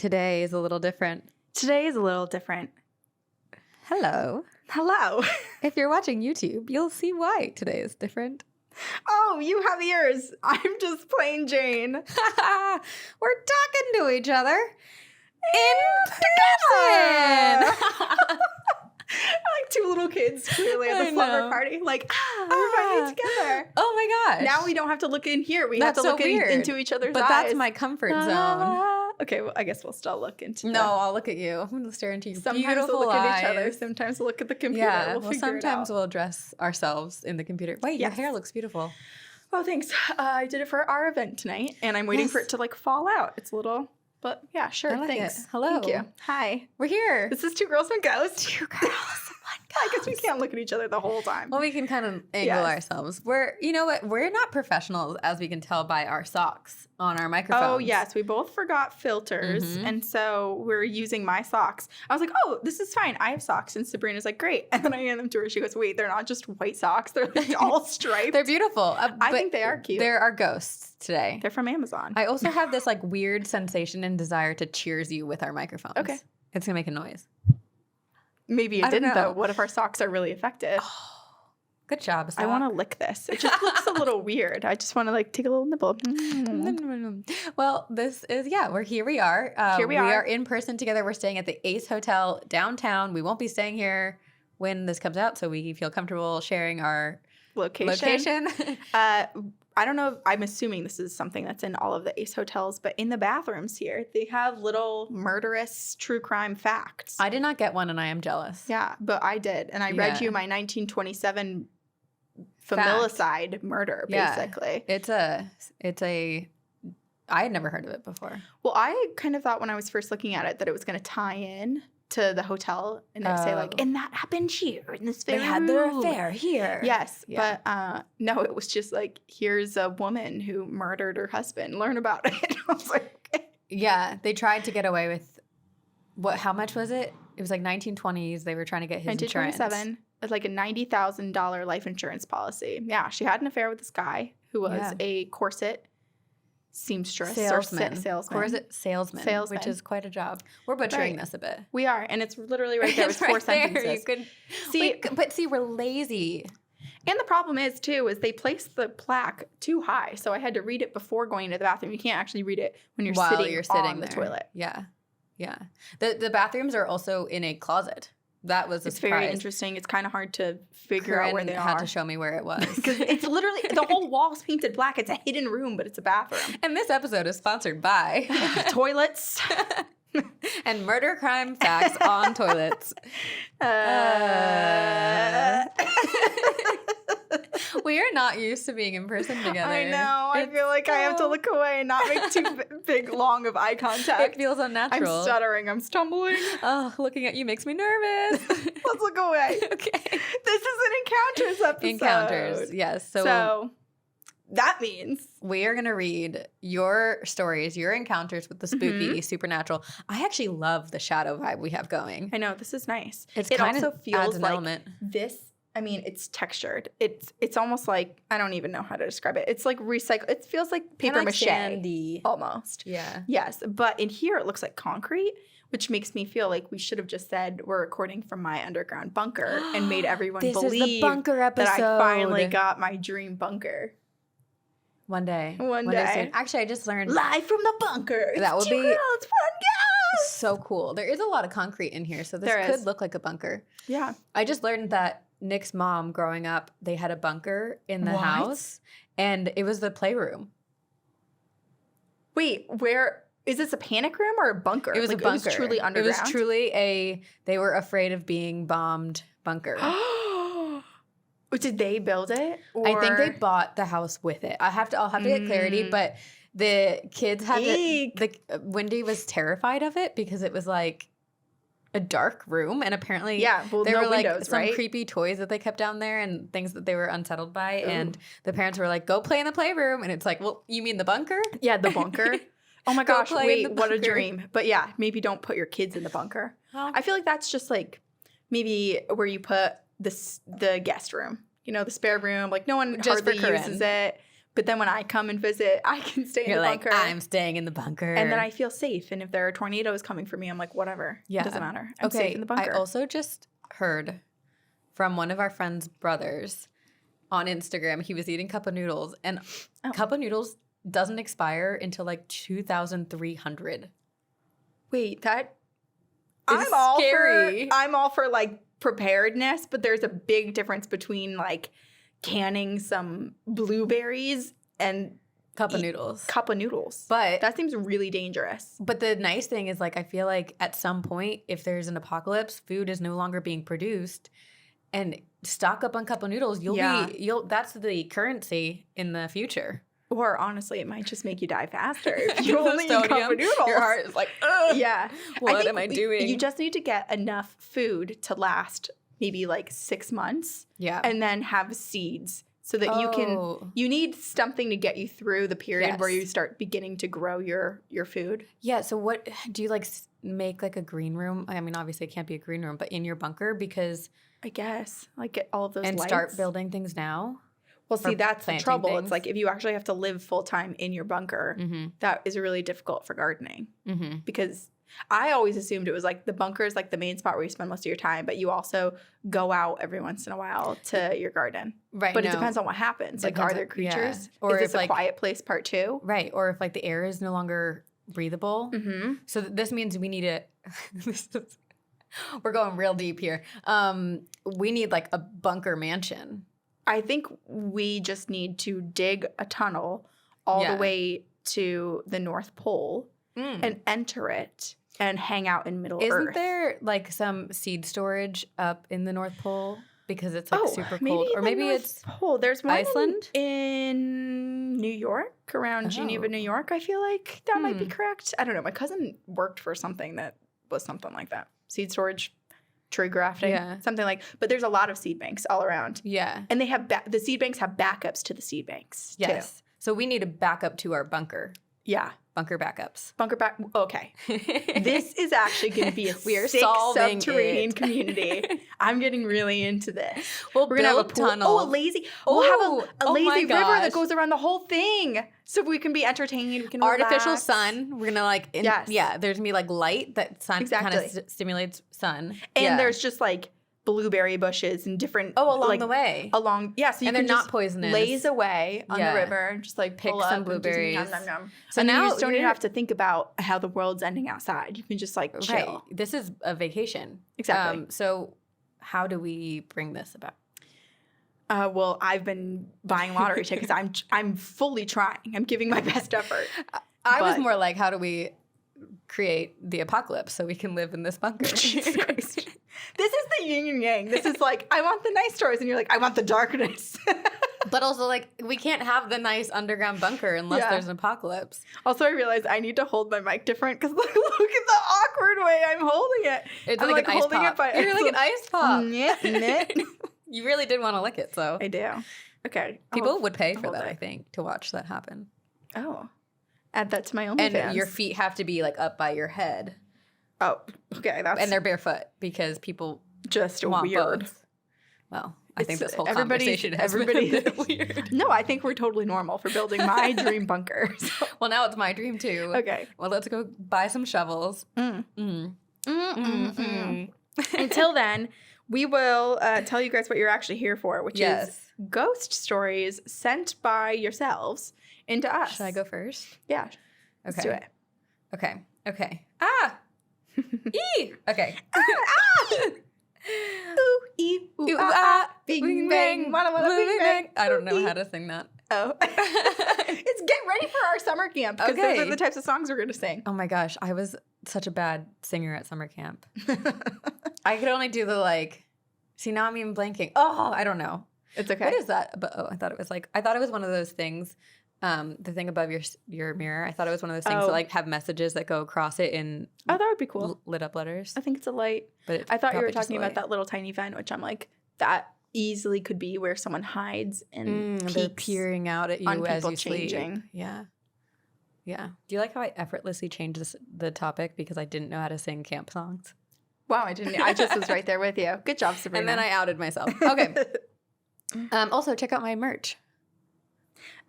Today is a little different. Today is a little different. Hello. Hello. If you're watching YouTube, you'll see why today is different. Oh, you have ears. I'm just plain Jane. We're talking to each other in person. Like two little kids clearly at the slumber party. Like, we're finally together. Oh my gosh. Now we don't have to look in here. We That's have to so look weird. into each other's eyes. But that's my comfort zone. Okay, well, I guess we'll still look into No, I'll look at you. I'm going to stare into your Sometimes beautiful we'll look eyes. at each other. Sometimes we'll look at the computer. Yeah, We'll figure sometimes it out. we'll dress ourselves in the computer. Wait, your Yes. hair looks beautiful. Oh, thanks. I did it for our event tonight, and I'm waiting for it to like fall out. It's a little, but yeah, sure. I like Thanks. it. Hello. Thank you. Hi. We're here. This is Two Girls, One Ghost. Two Girls, One Ghost. I guess we can't look at each other the whole time. Well, we can kind of angle ourselves. You know what? We're not professionals, as we can tell by our socks on our microphones. Oh, yes. We both forgot filters. And so we're using my socks. I was like, oh, this is fine. I have socks. And Sabrina's like, great. And then I hand them to her. She goes, wait, they're not just white socks. They're like all striped. They're beautiful. I think they are cute. They're our ghosts today. They're from Amazon. I also have this like weird sensation and desire to cheers you with our microphones. Okay. It's going to make a noise. Maybe it I don't didn't, know. though. What if our socks are really effective? Good job, I want to lick this. It just looks a little weird. I just want to like take a little nibble. Well, this is, here we are. Here we are. We are in person together. We're staying at the Ace Hotel downtown. We won't be staying here when this comes out, so we feel comfortable sharing our location. I don't know. I'm assuming this is something that's in all of the Ace hotels, but in the bathrooms here, they have little murderous true crime facts. I did not get one, and I am jealous. Yeah, but I did. And I read you my 1927 familicide murder, basically. Yeah. It's a I had never heard of it before. Well, I kind of thought when I was first looking at it that it was going to tie in to the hotel and they'd say like, and that happened here in this very They had their room." affair here. Yes, Yeah. but no, it was just like, here's a woman who murdered her husband. Learn about it. I was like, okay. Yeah, they tried to get away with how much was it? It was like 1920s. They were trying to get his insurance. 1927. It's like a $90,000 life insurance policy. Yeah, she had an affair with this guy who was a corset seamstress Salesman. or salesman. Corset salesman, which is quite a job. We're butchering this a bit. We are, and it's literally right there. It's four sentences. You could See, but we're lazy. and the problem is too is they placed the plaque too high, so I had to read it before going to the bathroom. You can't actually read it when you're sitting on the toilet. Yeah, yeah. The bathrooms are also in a closet. That was a surprise. Very interesting. It's kind of hard to figure out where they had are. to show me where it was. Because it's literally, the whole wall's painted black. It's a hidden room, but it's a bathroom. And this episode is sponsored by Toilets. and murder crime facts on toilets. We are not used to being in person together. I know. I feel like I have to look away and not make too big, long of eye contact. It feels unnatural. I'm stuttering. I'm stumbling. Oh, looking at you makes me nervous. Let's look away. Okay. This is an encounters episode. Encounters, yes. So that means we are going to read your stories, your encounters with the spooky, supernatural. I actually love the shadow vibe we have going. I know. This is nice. It also feels like element. this. I mean, it's textured. It's almost like, I don't even know how to describe it. It's like recycled. It feels like paper mache. Sandy. Almost. Yeah. Yes. But in here, it looks like concrete, which makes me feel like we should have just said we're recording from my underground bunker and made everyone This believe is the bunker episode. that I finally got my dream bunker. One day. One day. Soon. Actually, I just learned. Live from the bunker. That would Two be girls, one ghost. so cool. There is a lot of concrete in here, so this There could is. look like a bunker. Yeah. I just learned that Nick's mom, growing up, they had a bunker in the house, and it was the playroom. Wait, where is this a panic room or a bunker? It was a bunker. It was truly underground. It was truly they were afraid of being bombed bunker. Did they build it? I think they or- bought the house with it. I'll have to get clarity, but the kids had Wendy was terrified of it because it was like a dark room, and apparently there were like windows, some right? creepy toys that they kept down there and things that they were unsettled by. And the parents were like, go play in the playroom. And it's like, well, you mean the bunker? Yeah, the bunker. Oh my Go gosh, play in wait, the what a bunker. dream. But yeah, maybe don't put your kids in the bunker. Well, I feel like that's just like maybe where you put the guest room. You know, the spare room. Like no one Just for hardly Corinne. uses it. But then when I come and visit, I can stay in the bunker. I'm staying in the bunker. And then I feel safe. And if there are tornadoes coming for me, I'm like, whatever. Yeah. It doesn't matter. I'm safe in the bunker. I also just heard from one of our friend's brothers on Instagram. He was eating cup of noodles. And cup of noodles doesn't expire until like 2,300. Wait, that... It's scary. I'm all for like preparedness, but there's a big difference between like canning some blueberries and cup of noodles. But that seems really dangerous. But the nice thing is, like, I feel like at some point, if there's an apocalypse, food is no longer being produced, and stock up on cup of noodles. That's the currency in the future. Or honestly, it might just make you die faster. If you only eat cup of noodles. Your heart is like, ugh. Yeah. What am I doing? You just need to get enough food to last maybe like 6 months. Yeah. And then have seeds so that you need something to get you through the period where you start beginning to grow your food. Yeah. So what do you like make like a green room? I mean, obviously it can't be a green room, but in your bunker, because I guess like get all of those and lights. Start building things now. Well, see, that's the trouble. Things. It's like if you actually have to live full time in your bunker, that is really difficult for gardening because I always assumed it was like the bunker is like the main spot where you spend most of your time, but you also go out every once in a while to your garden. Right. But it depends on what happens. Like, are there creatures? Yeah. Or is this a quiet place part 2? Right. Or if like the air is no longer breathable. So this means we need we're going real deep here. We need like a bunker mansion. I think we just need to dig a tunnel all the way to the North Pole and enter it and hang out in Middle Earth. Isn't there like some seed storage up in the North Pole because it's like super cold? Or maybe it's Pole. There's one Iceland? In New York, around Geneva, New York. I feel like that might be correct. I don't know. My cousin worked for something that was something like that. Seed storage. Tree grafting, something like. But there's a lot of seed banks all around. Yeah, and they have the seed banks have backups to the seed banks. Yes, too. So we need a backup to our bunker. Yeah, bunker backups. Okay, this is actually going to be a sick subterranean community. I'm getting really into this. We're gonna have a tunnel. We'll have a lazy river that goes around the whole thing. So we can be entertained. We can artificial sun. We're gonna like there's gonna be like light that sun kind of stimulates sun, and there's just like blueberry bushes and different along the way. So you and can they're not just poisonous. Laze away on the river and just like pick some blueberries. So now you just don't even have to think about how the world's ending outside. You can just like chill. Right. This is a vacation. Exactly. So how do we bring this about? Well, I've been buying lottery tickets. I'm fully trying. I'm giving my best effort. I was more like, how do we create the apocalypse so we can live in this bunker? Jesus Christ. This is the yin and yang. This is like, I want the nice stories, and you're like, I want the darkness. But also, like, we can't have the nice underground bunker unless there's an apocalypse. Also, I realized I need to hold my mic different because look at the awkward way I'm holding it. It's like an ice pop. You're like an ice pop. Knit. You really did want to lick it, so. I do. Okay. People would pay for that, I think, to watch that happen. Oh. Add that to my OnlyFans. And your feet have to be, like, up by your head. Oh, okay. And they're barefoot because people just want weird. Both. Well, I think this whole conversation has been a bit weird. No, I think we're totally normal for building my dream bunker. So. Well, now it's my dream too. Okay. Well, let's go buy some shovels. Until then, we will tell you guys what you're actually here for, which is ghost stories sent by yourselves into us. Should I go first? Yeah. Let's do it. Okay. Ah! Ee! Okay. Ooh, ee, ooh, ah, bing, bang, wada, wada, bing, bang. I don't know how to sing that. Oh. It's get ready for our summer camp because those are the types of songs we're going to sing. Oh my gosh. I was such a bad singer at summer camp. I could only do the like, see, now I'm even blanking. Oh, I don't know. It's okay. What is that? But I thought it was one of those things. The thing above your mirror. I thought it was one of those things that like have messages that go across it in that would be cool. Lit up letters. I think it's a light. But I thought you were talking about that little tiny vent, which I'm like, that easily could be where someone hides and they're peering out at you as you changing. Sleep. Yeah. Yeah. Do you like how I effortlessly changed the topic because I didn't know how to sing camp songs? Wow, I didn't. I just was right there with you. Good job, Sabrina. And then I outed myself. Okay. Also, check out my merch.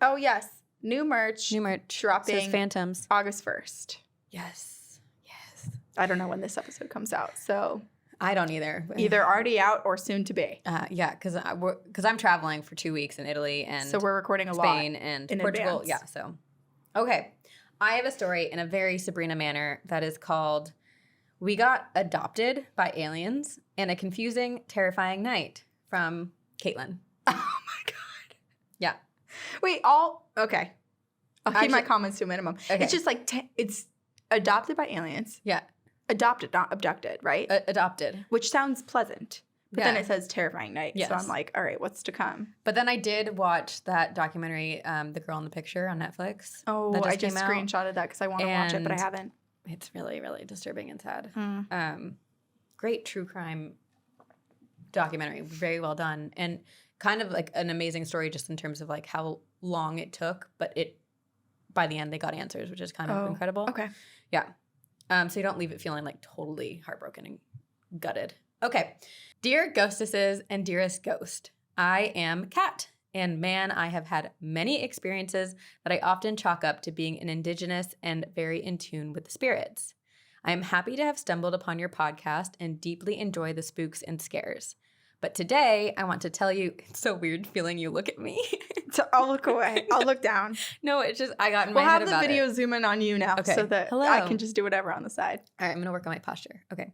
Oh, yes. New merch. Dropping Says Phantoms. August 1st. Yes. I don't know when this episode comes out, so I don't either. either already out or soon to be. Yeah, because I'm traveling for 2 weeks in Italy and so we're recording a Spain lot and in Portugal. advance. Yeah, so okay. I have a story in a very Sabrina manner that is called "We Got Adopted by Aliens and a Confusing, Terrifying Night" from Caitlin. Oh my God. Yeah. Wait, okay. I'll keep my comments to a minimum. Okay. It's just like, it's adopted by aliens. Yeah. Adopted, not abducted, right? Adopted. Which sounds pleasant. But then it says terrifying night. Yes. So I'm like, all right, what's to come? But then I did watch that documentary, The Girl in the Picture on Netflix. Oh, that I just came out. screenshotted that because I want to watch it, but I And haven't. It's really, really disturbing and sad. Mm. Great true crime documentary. Very well done. And kind of like an amazing story just in terms of like how long it took. But by the end, they got answers, which is kind of incredible. Okay. Yeah. So you don't leave it feeling like totally heartbroken and gutted. Okay. Dear Ghostesses and dearest ghost, I am Kat. And man, I have had many experiences that I often chalk up to being an indigenous and very in tune with the spirits. I am happy to have stumbled upon your podcast and deeply enjoy the spooks and scares. But today, I want to tell you, it's so weird feeling you look at me. So I'll look away. I'll look down. No, it's just, I got in my head about it. We'll have the video zoom in on you now so that I can just do whatever on the side. All right, I'm going to work on my posture. Okay.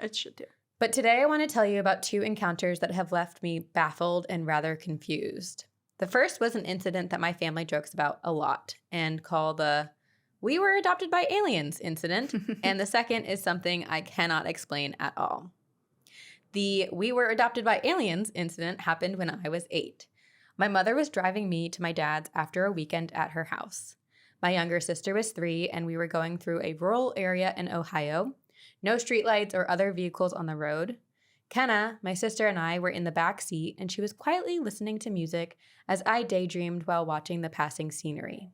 It should do. But today I want to tell you about 2 encounters that have left me baffled and rather confused. The first was an incident that my family jokes about a lot and call the "we were adopted by aliens" incident. And the second is something I cannot explain at all. The "we were adopted by aliens" incident happened when I was 8. My mother was driving me to my dad's after a weekend at her house. My younger sister was 3, and we were going through a rural area in Ohio. No streetlights or other vehicles on the road. Kenna, my sister, and I were in the back seat, and she was quietly listening to music as I daydreamed while watching the passing scenery.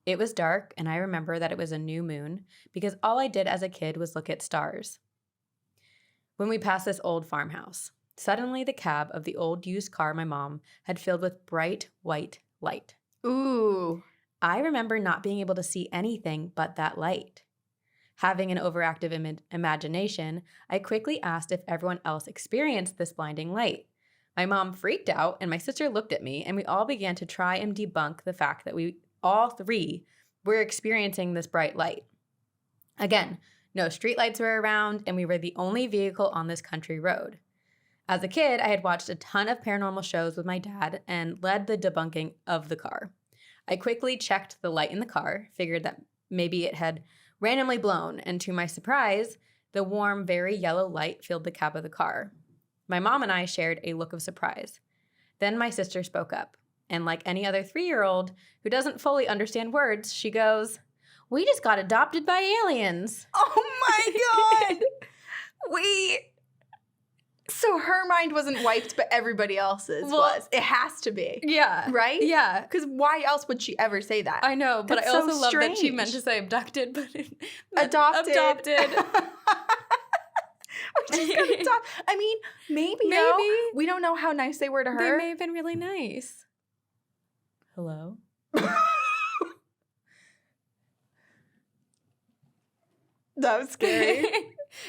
It was dark, and I remember that it was a new moon because all I did as a kid was look at stars. When we passed this old farmhouse, suddenly the cab of the old used car my mom had filled with bright white light. Ooh. I remember not being able to see anything but that light. Having an overactive imagination, I quickly asked if everyone else experienced this blinding light. My mom freaked out, and my sister looked at me, and we all began to try and debunk the fact that we all 3 were experiencing this bright light. Again, no streetlights were around, and we were the only vehicle on this country road. As a kid, I had watched a ton of paranormal shows with my dad and led the debunking of the car. I quickly checked the light in the car, figured that maybe it had randomly blown, and to my surprise, the warm, very yellow light filled the cab of the car. My mom and I shared a look of surprise. Then my sister spoke up, and like any other 3-year-old who doesn't fully understand words, she goes, "We just got adopted by aliens." Oh my God. So her mind wasn't wiped, but everybody else's was. It has to be. Yeah. Right? Yeah. Because why else would she ever say that? I know, but That's I also so love that she strange. meant to say abducted, but it Adopted. Adopted. We just got adopted. I mean, maybe. We don't know how nice they were to her. They may have been really nice. Hello? That was scary.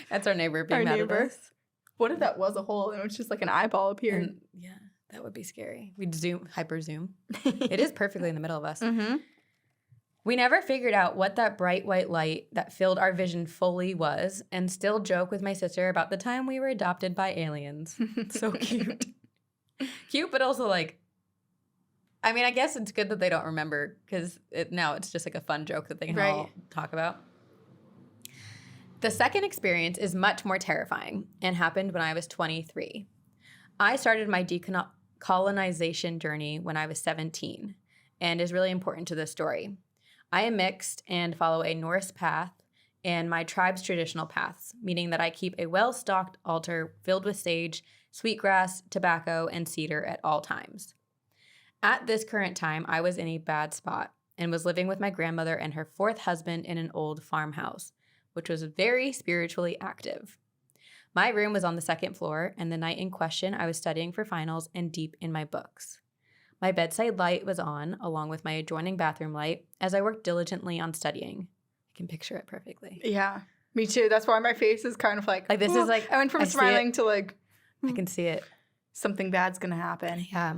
That's our neighbor being mad at us. What if that was a hole and it was just like an eyeball appeared? And, yeah, that would be scary. We'd hyper zoom. It is perfectly in the middle of us. Mm-hmm. We never figured out what that bright white light that filled our vision fully was, and still joke with my sister about the time we were adopted by aliens. So cute. Cute, but also like, I mean, I guess it's good that they don't remember because now it's just like a fun joke that they can all talk about. The second experience is much more terrifying and happened when I was 23. I started my decolonization journey when I was 17 and is really important to this story. I am mixed and follow a Norse path and my tribe's traditional paths, meaning that I keep a well-stocked altar filled with sage, sweetgrass, tobacco, and cedar at all times. At this current time, I was in a bad spot and was living with my grandmother and her 4th husband in an old farmhouse, which was very spiritually active. My room was on the 2nd floor, and the night in question, I was studying for finals and deep in my books. My bedside light was on, along with my adjoining bathroom light, as I worked diligently on studying. I can picture it perfectly. Yeah, me too. That's why my face is kind of like this is like, I went from I smiling to like, I can see it. Something bad's going to happen. Yeah.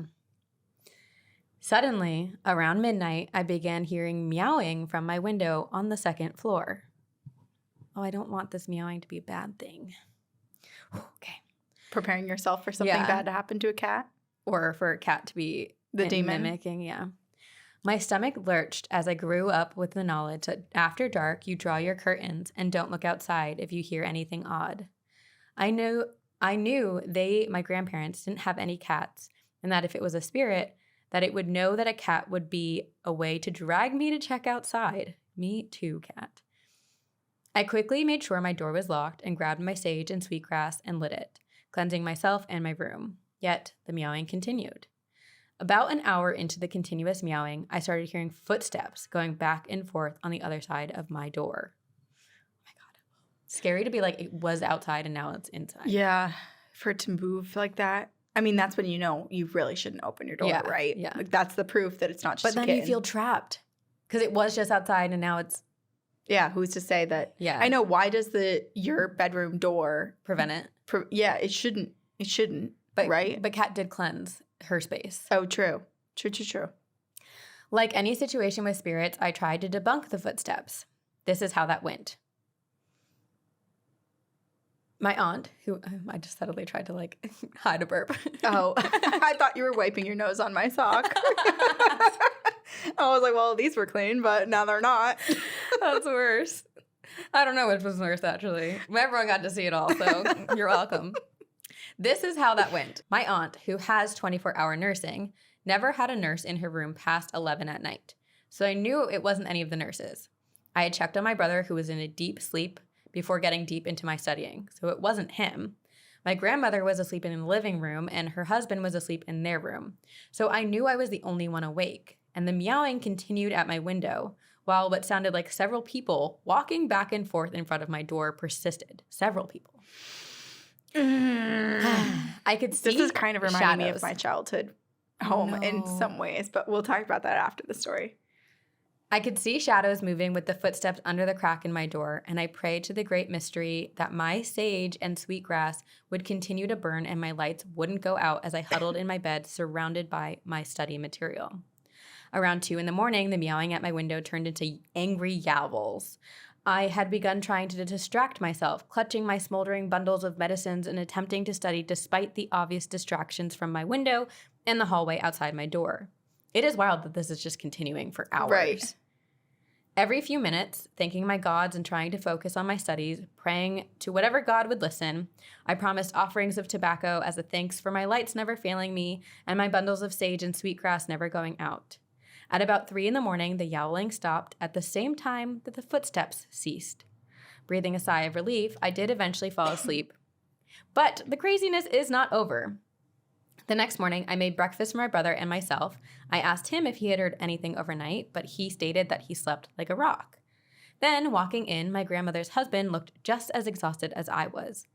Suddenly, around midnight, I began hearing meowing from my window on the second floor. Oh, I don't want this meowing to be a bad thing. Okay. Preparing yourself for something bad to happen to a cat? Or for a cat to be the demon mimicking, yeah. My stomach lurched as I grew up with the knowledge that after dark, you draw your curtains and don't look outside if you hear anything odd. I knew my grandparents didn't have any cats, and that if it was a spirit, that it would know that a cat would be a way to drag me to check outside. Me too, cat. I quickly made sure my door was locked and grabbed my sage and sweetgrass and lit it, cleansing myself and my room. Yet the meowing continued. About an hour into the continuous meowing, I started hearing footsteps going back and forth on the other side of my door. Oh my God. Scary to be like, it was outside and now it's inside. Yeah. For it to move like that. I mean, that's when you know you really shouldn't open your door, right? Yeah. Like, that's the proof that it's not just a kitten. But then you feel trapped because it was just outside and now it's... Yeah, who's to say that? Yeah. I know, why does your bedroom door... prevent it? Yeah, it shouldn't. It shouldn't, right? But Kat did cleanse her space. Oh, true. True. Like any situation with spirits, I tried to debunk the footsteps. This is how that went. My aunt, who I just subtly tried to like hide a burp. Oh, I thought you were wiping your nose on my sock. I was like, well, these were clean, but now they're not. That's worse. I don't know which was worse, actually. Everyone got to see it all, so you're welcome. This is how that went. My aunt, who has 24-hour nursing, never had a nurse in her room past 11 at night. So I knew it wasn't any of the nurses. I had checked on my brother, who was in a deep sleep, before getting deep into my studying. So it wasn't him. My grandmother was asleep in the living room, and her husband was asleep in their room. So I knew I was the only one awake. And the meowing continued at my window, while what sounded like several people walking back and forth in front of my door persisted. Several people. I could see This is kind of reminding me of my childhood home in No. some ways, but we'll talk about that after the story. I could see shadows moving with the footsteps under the crack in my door, and I prayed to the great mystery that my sage and sweetgrass would continue to burn and my lights wouldn't go out as I huddled in my bed surrounded by my study material. Around 2 a.m, the meowing at my window turned into angry yowls. I had begun trying to distract myself, clutching my smoldering bundles of medicines and attempting to study despite the obvious distractions from my window and the hallway outside my door. It is wild that this is just continuing for hours. Right. Every few minutes, thanking my gods and trying to focus on my studies, praying to whatever god would listen, I promised offerings of tobacco as a thanks for my lights never failing me and my bundles of sage and sweetgrass never going out. At about 3 a.m, the yowling stopped at the same time that the footsteps ceased. Breathing a sigh of relief, I did eventually fall asleep. But the craziness is not over. The next morning, I made breakfast for my brother and myself. I asked him if he had heard anything overnight, but he stated that he slept like a rock. Then, walking in, my grandmother's husband looked just as exhausted as I was.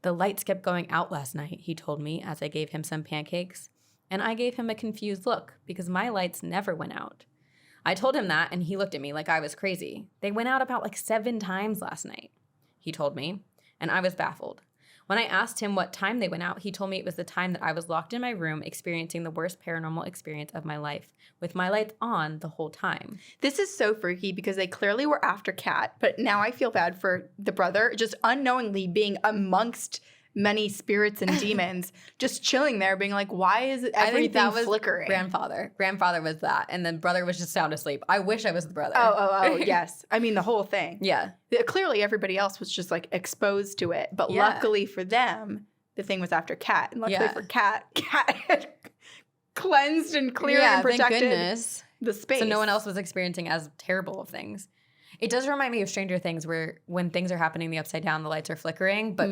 The lights kept going out last night, he told me as I gave him some pancakes. And I gave him a confused look because my lights never went out. I told him that, and he looked at me like I was crazy. They went out about 7 times last night, he told me, and I was baffled. When I asked him what time they went out, he told me it was the time that I was locked in my room experiencing the worst paranormal experience of my life, with my lights on the whole time. This is so freaky because they clearly were after Kat, but now I feel bad for the brother just unknowingly being amongst many spirits and demons, just chilling there being like, why is everything flickering? Grandfather was that, and then brother was just sound asleep. I wish I was the brother. Oh, yes. I mean, the whole thing. Yeah. Clearly, everybody else was just exposed to it, but luckily for them, the thing was after Kat, and luckily for Kat had cleansed and cleared and protected thank goodness. The space. So no one else was experiencing as terrible of things. It does remind me of Stranger Things, where when things are happening the upside down, the lights are flickering, but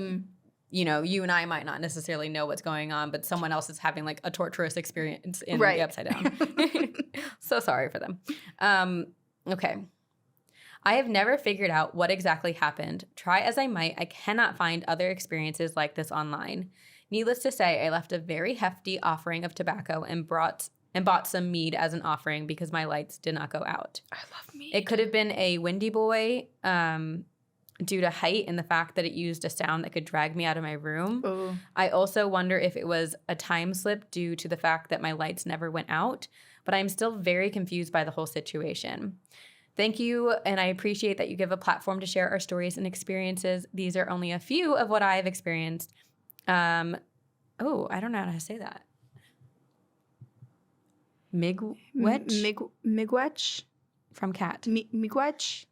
you know, you and I might not necessarily know what's going on, but someone else is having a torturous experience in the upside down. So sorry for them. Okay. I have never figured out what exactly happened. Try as I might, I cannot find other experiences like this online. Needless to say, I left a very hefty offering of tobacco and brought and bought some mead as an offering because my lights did not go out. I love mead. It could have been a windy boy due to height and the fact that it used a sound that could drag me out of my room. Ooh. I also wonder if it was a time slip due to the fact that my lights never went out, but I'm still very confused by the whole situation. Thank you, and I appreciate that you give a platform to share our stories and experiences. These are only a few of what I've experienced. I don't know how to say that. Miigwech? From Kat. Miigwech?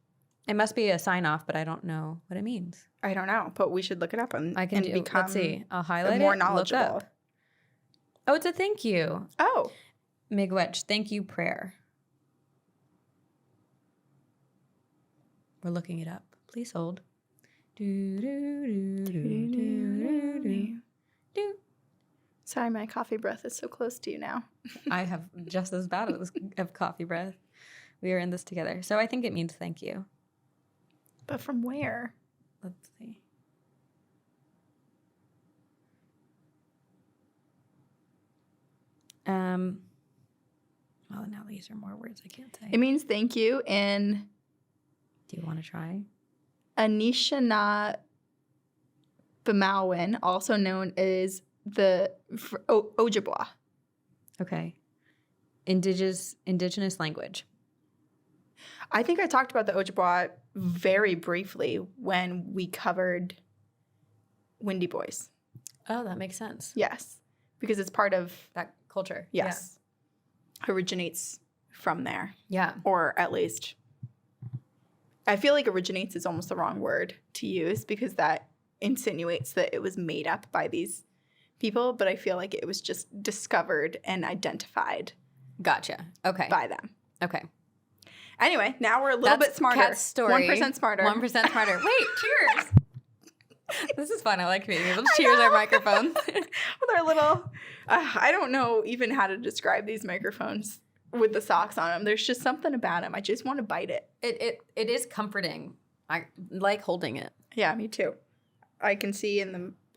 It must be a sign off, but I don't know what it means. I don't know, but we should look it up and become let's see. I'll highlight more it. knowledgeable. Look up. Oh, it's a thank you. Oh. Miigwech, thank you prayer. We're looking it up. Please hold. Sorry, my coffee breath is so close to you now. I have just as bad of coffee breath. We are in this together. So I think it means thank you. But from where? Let's see. Well, now these are more words I can't say. It means thank you in... Do you want to try? Anishinaabe, also known as the Ojibwa. Okay. Indigenous language. I think I talked about the Ojibwa very briefly when we covered Windy Boys. Oh, that makes sense. Yes, because it's part of... That culture. Yes. Yeah. Originates from there. Yeah. Or at least... I feel like originates is almost the wrong word to use because that insinuates that it was made up by these people, but I feel like it was just discovered and identified. Gotcha. Okay. By them. Okay. Anyway, now we're a little bit smarter. Kat's story. 1% smarter. 1% smarter. Wait, cheers. This is fun. I like being able to cheers our microphones. With our little, I don't know even how to describe these microphones with the socks on them. There's just something about them. I just want to bite it. It is comforting. I like holding it. Yeah, me too. I can see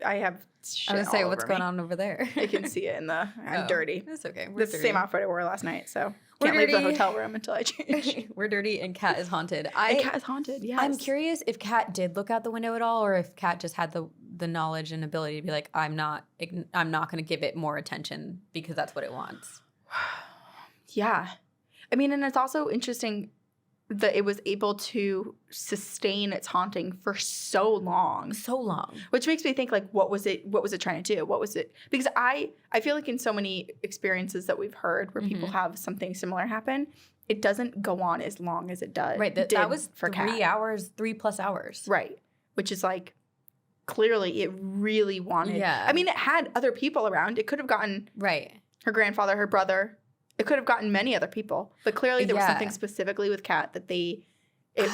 I have shit I was going to say, what's going me. on over there? I can see it I'm dirty. That's okay. It's the same outfit I wore last night, so We're can't leave the dirty. hotel room until I change. We're dirty and Kat is haunted. And Kat is haunted, yes. I'm curious if Kat did look out the window at all, or if Kat just had the knowledge and ability to be like, I'm not going to give it more attention because that's what it wants. Yeah. I mean, and it's also interesting that it was able to sustain its haunting for so long. So long. Which makes me think, like, what was it trying to do? What was it? Because I feel like in so many experiences that we've heard where people have something similar happen, it doesn't go on as long as it does. Right. That was for 3 hours, 3+ hours. Right. Which is like, clearly it really wanted. Yeah. I mean, it had other people around. It could have gotten her grandfather, her brother. It could have gotten many other people, but clearly there was something specifically with Kat that it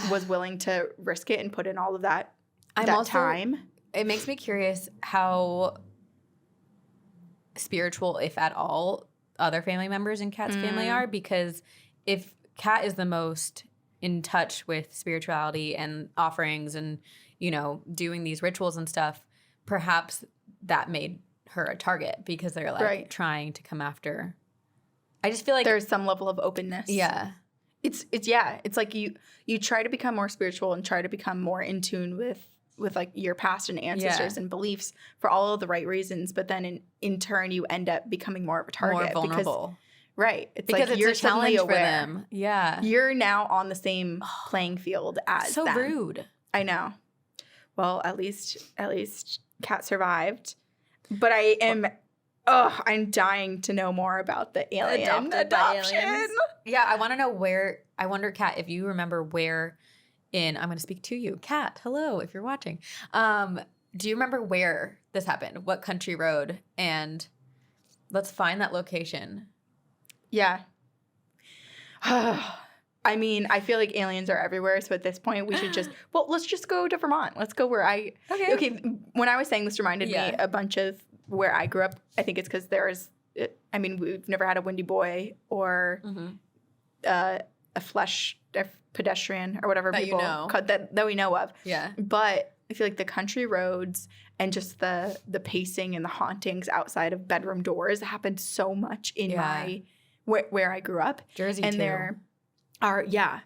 was willing to risk it and put in all of that time. It makes me curious how spiritual, if at all, other family members in Kat's family are, because if Kat is the most in touch with spirituality and offerings and, doing these rituals and stuff, perhaps that made her a target because they're like trying to come after. I just feel like there's some level of openness. Yeah. It's like you try to become more spiritual and try to become more in tune with like your past and ancestors and beliefs for all of the right reasons, but then in turn you end up becoming more of a target. More vulnerable. It's because like it's you're a challenge suddenly aware. For them. Yeah. You're now on the same playing field as so them. rude. I know. Well, at least Kat survived. But I'm dying to know more about the alien adoption. Yeah, I want to know where. I wonder, Kat, if you remember where I'm going to speak to you. Kat, hello, if you're watching. Do you remember where this happened? What country road? And let's find that location. Yeah. I mean, I feel like aliens are everywhere. So at this point, we should let's just go to Vermont. Let's go where Okay, when I was saying this reminded me a bunch of where I grew up. I think it's because we've never had a windy boy or a pedestrian or whatever that people that we know of. Yeah. But I feel like the country roads and just the pacing and the hauntings outside of bedroom doors happened so much in my where I grew up. Jersey, and too. there are, yeah.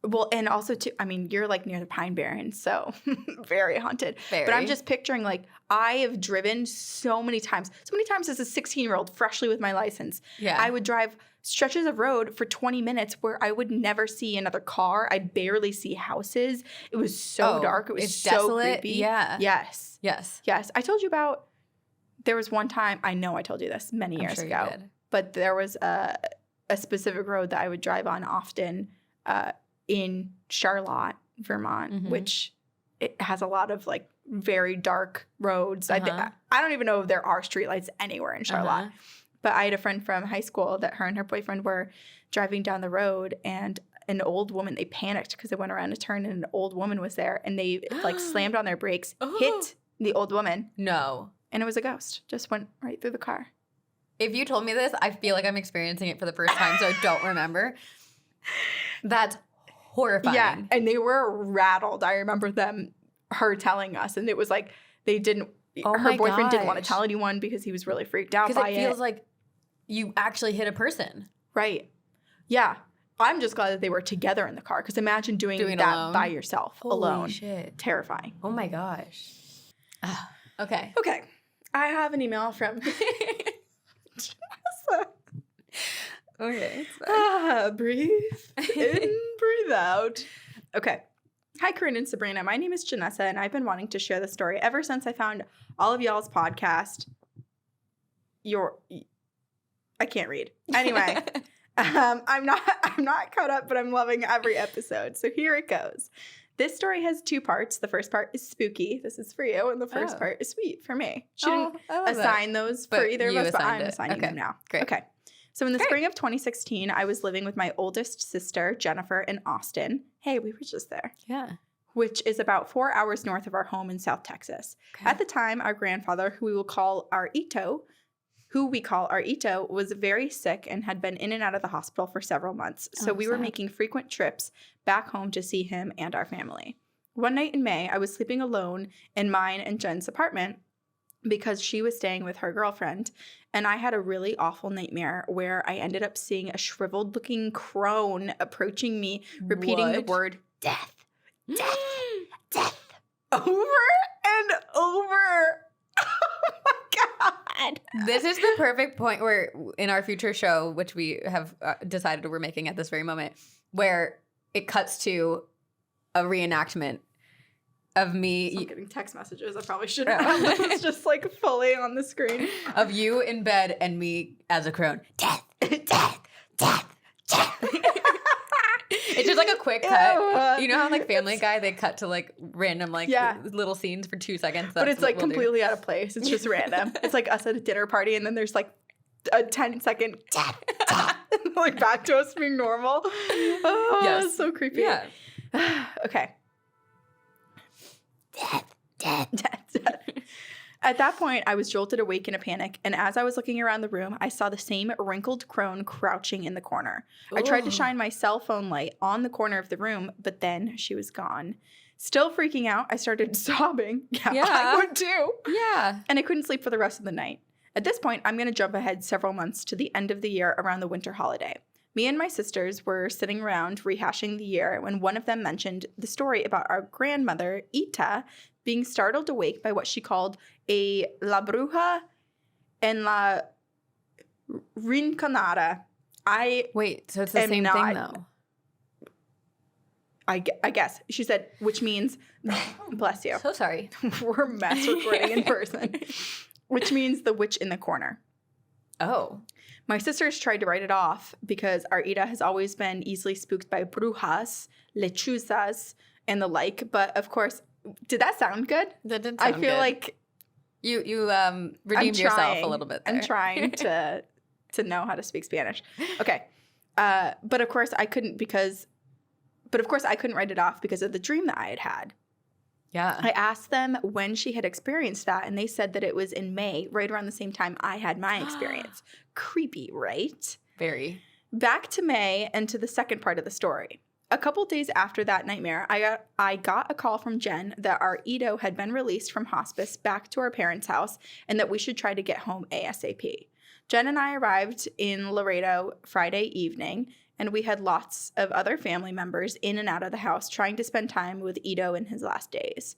Well, and also, too, I mean, you're like near the Pine Barrens, so very haunted. Very. But I'm just picturing, like, I have driven so many times as a 16-year-old, freshly with my license. Yeah. I would drive stretches of road for 20 minutes where I would never see another car. I'd barely see houses. It was so dark. It was so desolate. creepy. Yeah. Yes. Yes. Yes. I told you about, there was one time, I know I told you this many years I'm sure ago, you did. but there was a specific road that I would drive on often in Charlotte, Vermont, which it has a lot of like very dark roads. I don't even know if there are streetlights anywhere in Charlotte. But I had a friend from high school that her and her boyfriend were driving down the road, and an old woman, they panicked because they went around a turn and an old woman was there, and they like slammed on their brakes, hit the old woman. No. And it was a ghost. Just went right through the car. If you told me this, I feel like I'm experiencing it for the first time, so I don't remember. That's horrifying. Yeah, and they were rattled. I remember her telling us, and it was like they didn't. Her boyfriend didn't want to tell anyone because he was really freaked out by it. Because it feels like you actually hit a person. Right. Yeah. I'm just glad that they were together in the car, because imagine doing that alone by yourself, alone. Holy shit. Terrifying. Oh my gosh. Okay. Okay. I have an email from Okay. Breathe in, breathe out. Okay. Hi, Corinne and Sabrina. My name is Janessa, and I've been wanting to share this story ever since I found all of y'all's podcast. I can't read. Anyway, I'm not caught up, but I'm loving every episode. So here it goes. This story has two parts. The first part is spooky. This is for you. And the first part is sweet for me. She didn't assign those for either of us, but I'm assigning them now. Great. Okay. So in the spring of 2016, I was living with my oldest sister, Jennifer, in Austin. Hey, we were just there. Yeah. Which is about 4 hours north of our home in South Texas. Okay. At the time, our grandfather, who we call our Ito, was very sick and had been in and out of the hospital for several months. So we were making frequent trips back home to see him and our family. One night in May, I was sleeping alone in mine and Jen's apartment because she was staying with her girlfriend. And I had a really awful nightmare where I ended up seeing a shriveled-looking crone approaching me, repeating the word death, death, death, over and over. Oh my God. This is the perfect point where in our future show, which we have decided we're making at this very moment, where it cuts to a reenactment of me. I'm getting text messages. I probably shouldn't have. It's just like fully on the screen. Of you in bed and me as a crone. Death, death, death, death. It's just like a quick cut. You know how like Family Guy, they cut to like random like little scenes for 2 seconds? But it's like completely out of place. It's just random. It's like us at a dinner party and then there's like a 10-second like back to us being normal. Oh, yes. So creepy. Yeah. Okay. Death. At that point, I was jolted awake in a panic, and as I was looking around the room, I saw the same wrinkled crone crouching in the corner. Ooh. I tried to shine my cell phone light on the corner of the room, but then she was gone. Still freaking out, I started sobbing. Yeah, I would too. Yeah. And I couldn't sleep for the rest of the night. At this point, I'm going to jump ahead several months to the end of the year around the winter holiday. Me and my sisters were sitting around rehashing the year when one of them mentioned the story about our grandmother, Ita, being startled awake by what she called a la bruja en la rinconada. Wait, so it's the same thing though? I guess. She said, which means, bless you. So sorry. We're mess recording in person. Which means the witch in the corner. Oh. My sisters tried to write it off because our Ida has always been easily spooked by brujas, lechuzas, and the like. But of course, did that sound good? That did sound good. I feel like you redeemed yourself a little bit there. I'm trying to know how to speak Spanish. Okay. But of course I couldn't write it off because of the dream that I had. Yeah. I asked them when she had experienced that, and they said that it was in May, right around the same time I had my experience. Creepy, right? Very. Back to May and to the second part of the story. A couple days after that nightmare, I got a call from Jen that our Ito had been released from hospice back to our parents' house and that we should try to get home ASAP. Jen and I arrived in Laredo Friday evening, and we had lots of other family members in and out of the house trying to spend time with Ito in his last days.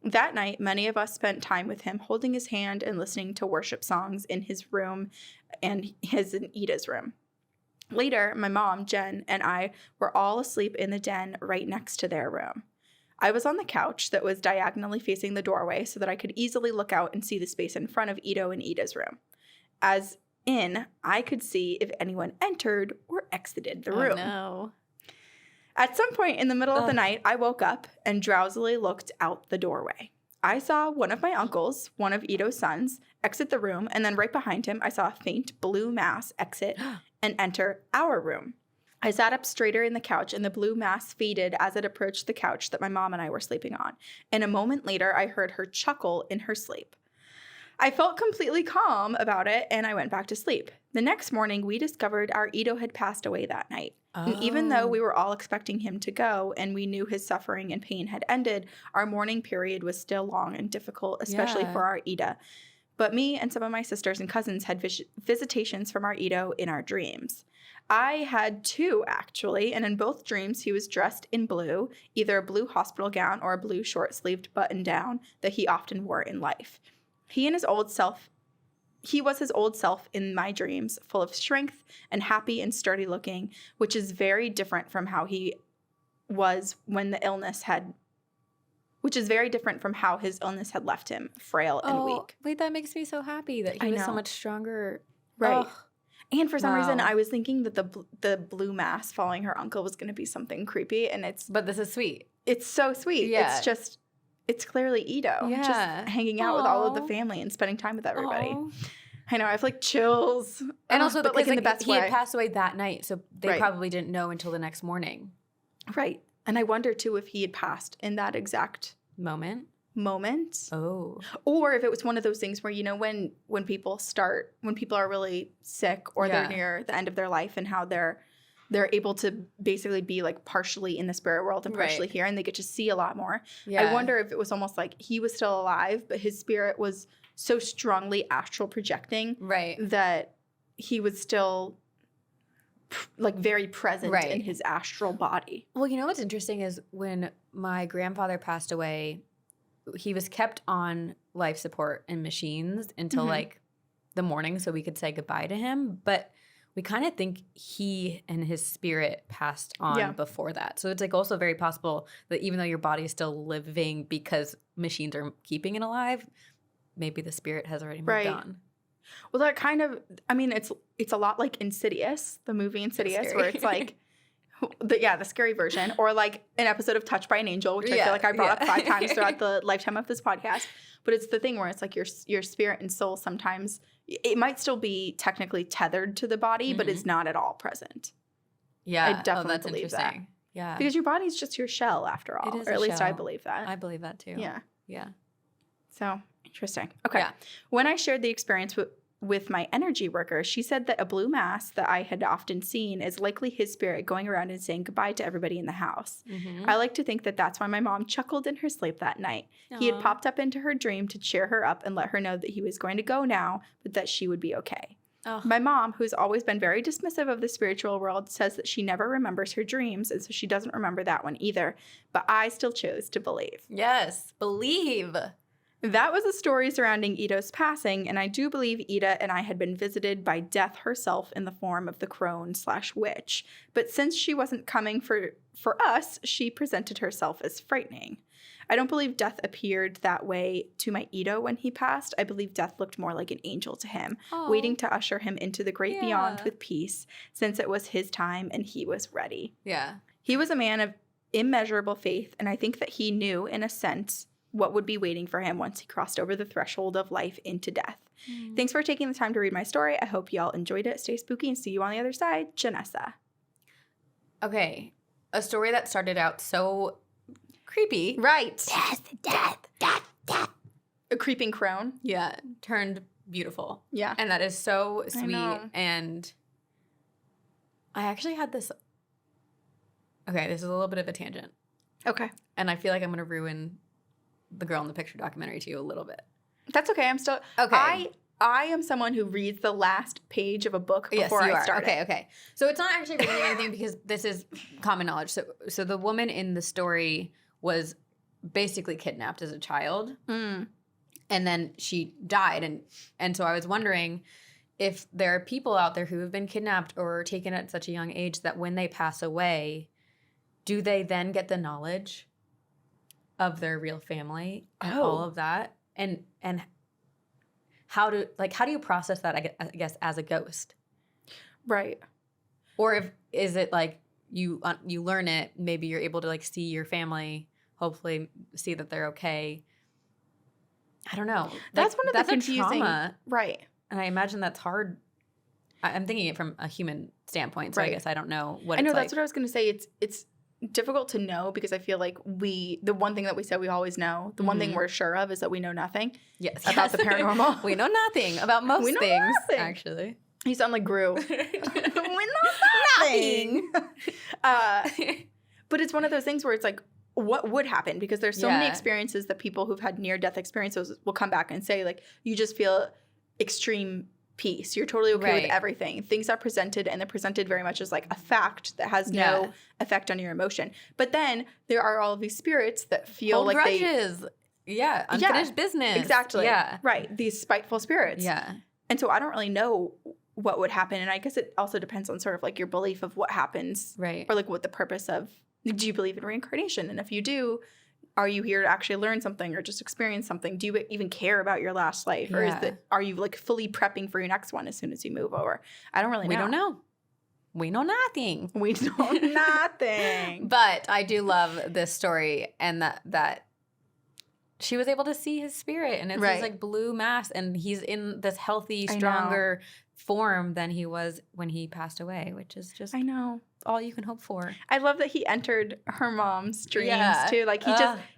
That night, many of us spent time with him, holding his hand and listening to worship songs in his room and his and Ida's room. Later, my mom, Jen, and I were all asleep in the den right next to their room. I was on the couch that was diagonally facing the doorway so that I could easily look out and see the space in front of Ito and Ida's room. As in, I could see if anyone entered or exited the room. Oh, no. At some point in the middle of the night, I woke up and drowsily looked out the doorway. I saw one of my uncles, one of Ito's sons, exit the room, and then right behind him, I saw a faint blue mass exit and enter our room. I sat up straighter in the couch, and the blue mass faded as it approached the couch that my mom and I were sleeping on. And a moment later, I heard her chuckle in her sleep. I felt completely calm about it, and I went back to sleep. The next morning, we discovered our Ito had passed away that night. And even though we were all expecting him to go and we knew his suffering and pain had ended, our mourning period was still long and difficult, especially for our Ida. But me and some of my sisters and cousins had visitations from our Ito in our dreams. I had two, actually, and in both dreams he was dressed in blue, either a blue hospital gown or a blue short-sleeved button-down that he often wore in life. He was his old self in my dreams, full of strength and happy and sturdy looking, which is very different from how he was when the illness had, which is very different from how his illness had left him frail and weak. Wait, that makes me so happy that he was so much stronger. Right. Oh. And for some reason, I was thinking that the blue mass following her uncle was going to be something creepy, and But this is sweet. It's so sweet. Yeah. It's clearly Ito. Yeah. Just hanging out with all of the family and spending time with everybody. Aww. I know. I have like chills. And also, but like in the best he way. had passed away that night, so they probably didn't know until the next morning. Right. And I wonder, too, if he had passed in that exact moment. Oh. Or if it was one of those things where, you know, when people are really sick or they're near the end of their life and how they're able to basically be like partially in the spirit world and partially here, and they get to see a lot more. Yeah. I wonder if it was almost like he was still alive, but his spirit was so strongly astral projecting that he was still like very present in his astral body. Well, you know what's interesting is when my grandfather passed away, he was kept on life support and machines until like the morning so we could say goodbye to him. But we kind of think he and his spirit passed on before that. So it's like also very possible that even though your body is still living because machines are keeping it alive, maybe the spirit has already moved on. Well, that kind of, I mean, it's a lot like Insidious, the movie Insidious, where it's like, the scary version, or like an episode of Touched by an Angel, which I feel like I brought up 5 times throughout the lifetime of this podcast. But it's the thing where it's like your spirit and soul sometimes, it might still be technically tethered to the body, but it's not at all present. Yeah. I definitely believe that. Yeah. Because your body's just your shell after all. Or at least I believe that. I believe that too. Yeah. Yeah. So interesting. Okay. Yeah. When I shared the experience with my energy worker, she said that a blue mass that I had often seen is likely his spirit going around and saying goodbye to everybody in the house. I like to think that that's why my mom chuckled in her sleep that night. Aww. He had popped up into her dream to cheer her up and let her know that he was going to go now, but that she would be okay. Oh. My mom, who's always been very dismissive of the spiritual world, says that she never remembers her dreams, and so she doesn't remember that one either. But I still chose to believe. Yes, believe. That was the story surrounding Ito's passing, and I do believe Ida and I had been visited by death herself in the form of the crone/witch. But since she wasn't coming for us, she presented herself as frightening. I don't believe death appeared that way to my Ito when he passed. I believe death looked more like an angel to him, waiting to usher him into the great beyond with peace, since it was his time and he was ready. Yeah. He was a man of immeasurable faith, and I think that he knew, in a sense, what would be waiting for him once he crossed over the threshold of life into death. Thanks for taking the time to read my story. I hope y'all enjoyed it. Stay spooky and see you on the other side. Janessa. Okay. A story that started out so creepy. Right. Death. A creeping crone. Yeah. Turned beautiful. Yeah. And that is so sweet. And I actually had this. Okay. This is a little bit of a tangent. Okay. And I feel like I'm going to ruin the Girl in the Picture documentary to you a little bit. That's okay. I'm still. Okay. I am someone who reads the last page of a book before I start it. Okay. So it's not actually reading anything because this is common knowledge. So the woman in the story was basically kidnapped as a child. Mm. And then she died. And so I was wondering if there are people out there who have been kidnapped or taken at such a young age that when they pass away, do they then get the knowledge of their real family and all of that? And how do you process that, I guess, as a ghost? Right. Or is it like you learn it, maybe you're able to like see your family, hopefully see that they're okay. I don't know. That's one of the confusing. Trauma. Right. And I imagine that's hard. I'm thinking it from a human standpoint, so I guess I don't know what it's like. I know, that's what I was going to say. It's difficult to know because I feel like the one thing that we said we always know, the one thing we're sure of is that we know nothing about the paranormal. We know nothing about most things, actually. You sound like Gru. We know nothing. But it's one of those things where it's like, what would happen? Because there's so many experiences that people who've had near-death experiences will come back and say, like, you just feel extreme peace. You're totally okay with everything. Things are presented, and they're presented very much as like a fact that has no effect on your emotion. But then there are all of these spirits that feel Hold like grudges. Unfinished business. Exactly. Yeah. Right. These spiteful spirits. Yeah. And so I don't really know what would happen. And I guess it also depends on sort of like your belief of what happens. Right. Or like what the purpose of, do you believe in reincarnation? And if you do, are you here to actually learn something or just experience something? Do you even care about your last life? Or are you like fully prepping for your next one as soon as you move over? I don't really know. We don't know. We know nothing. We know nothing. But I do love this story and that she was able to see his spirit, and it's this like blue mass, and he's in this healthy, stronger form than he was when he passed away, which is just all you can hope for. I love that he entered her mom's dreams too. Like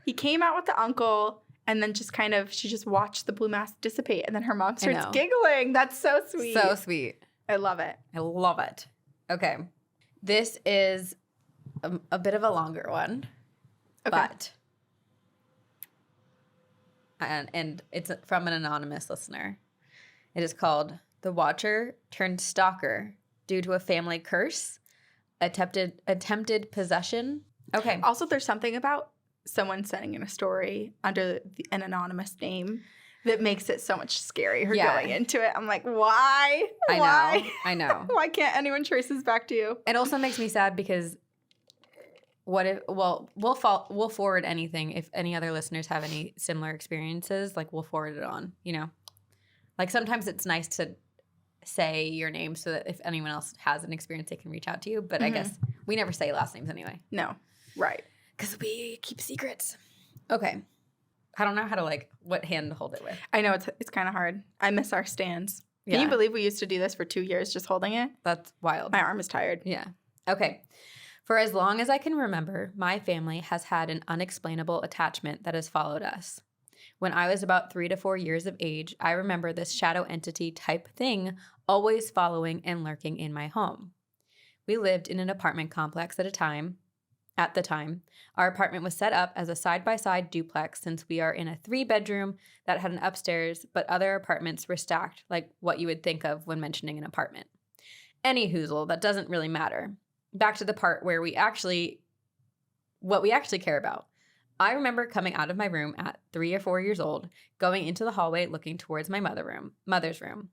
he came out with the uncle, and then just kind of she just watched the blue mass dissipate, and then her mom starts giggling. That's so sweet. So sweet. I love it. I love it. Okay. This is a bit of a longer one. Okay. But and it's from an anonymous listener. It is called "The Watcher Turned Stalker Due to a Family Curse, Attempted Possession." Okay. Also, there's something about someone sending in a story under an anonymous name that makes it so much scarier going into it. I'm like, why? I know. Why can't anyone trace this back to you? It also makes me sad because what if? Well, we'll forward anything if any other listeners have any similar experiences. Like, we'll forward it on. You know, like sometimes it's nice to say your name so that if anyone else has an experience, they can reach out to you. But I guess we never say last names anyway. No, right? Because we keep secrets. Okay, I don't know how to what hand to hold it with. I know it's kind of hard. I miss our stands. Can you believe we used to do this for 2 years just holding it? That's wild. My arm is tired. Yeah. Okay. For as long as I can remember, my family has had an unexplainable attachment that has followed us. When I was about 3 to 4 years of age, I remember this shadow entity type thing always following and lurking in my home. We lived in an apartment complex at the time. Our apartment was set up as a side-by-side duplex since we are in a 3-bedroom that had an upstairs, but other apartments were stacked like what you would think of when mentioning an apartment. Any hoozle, that doesn't really matter. Back to the part where what we actually care about. I remember coming out of my room at 3 or 4 years old, going into the hallway looking towards my mother's room.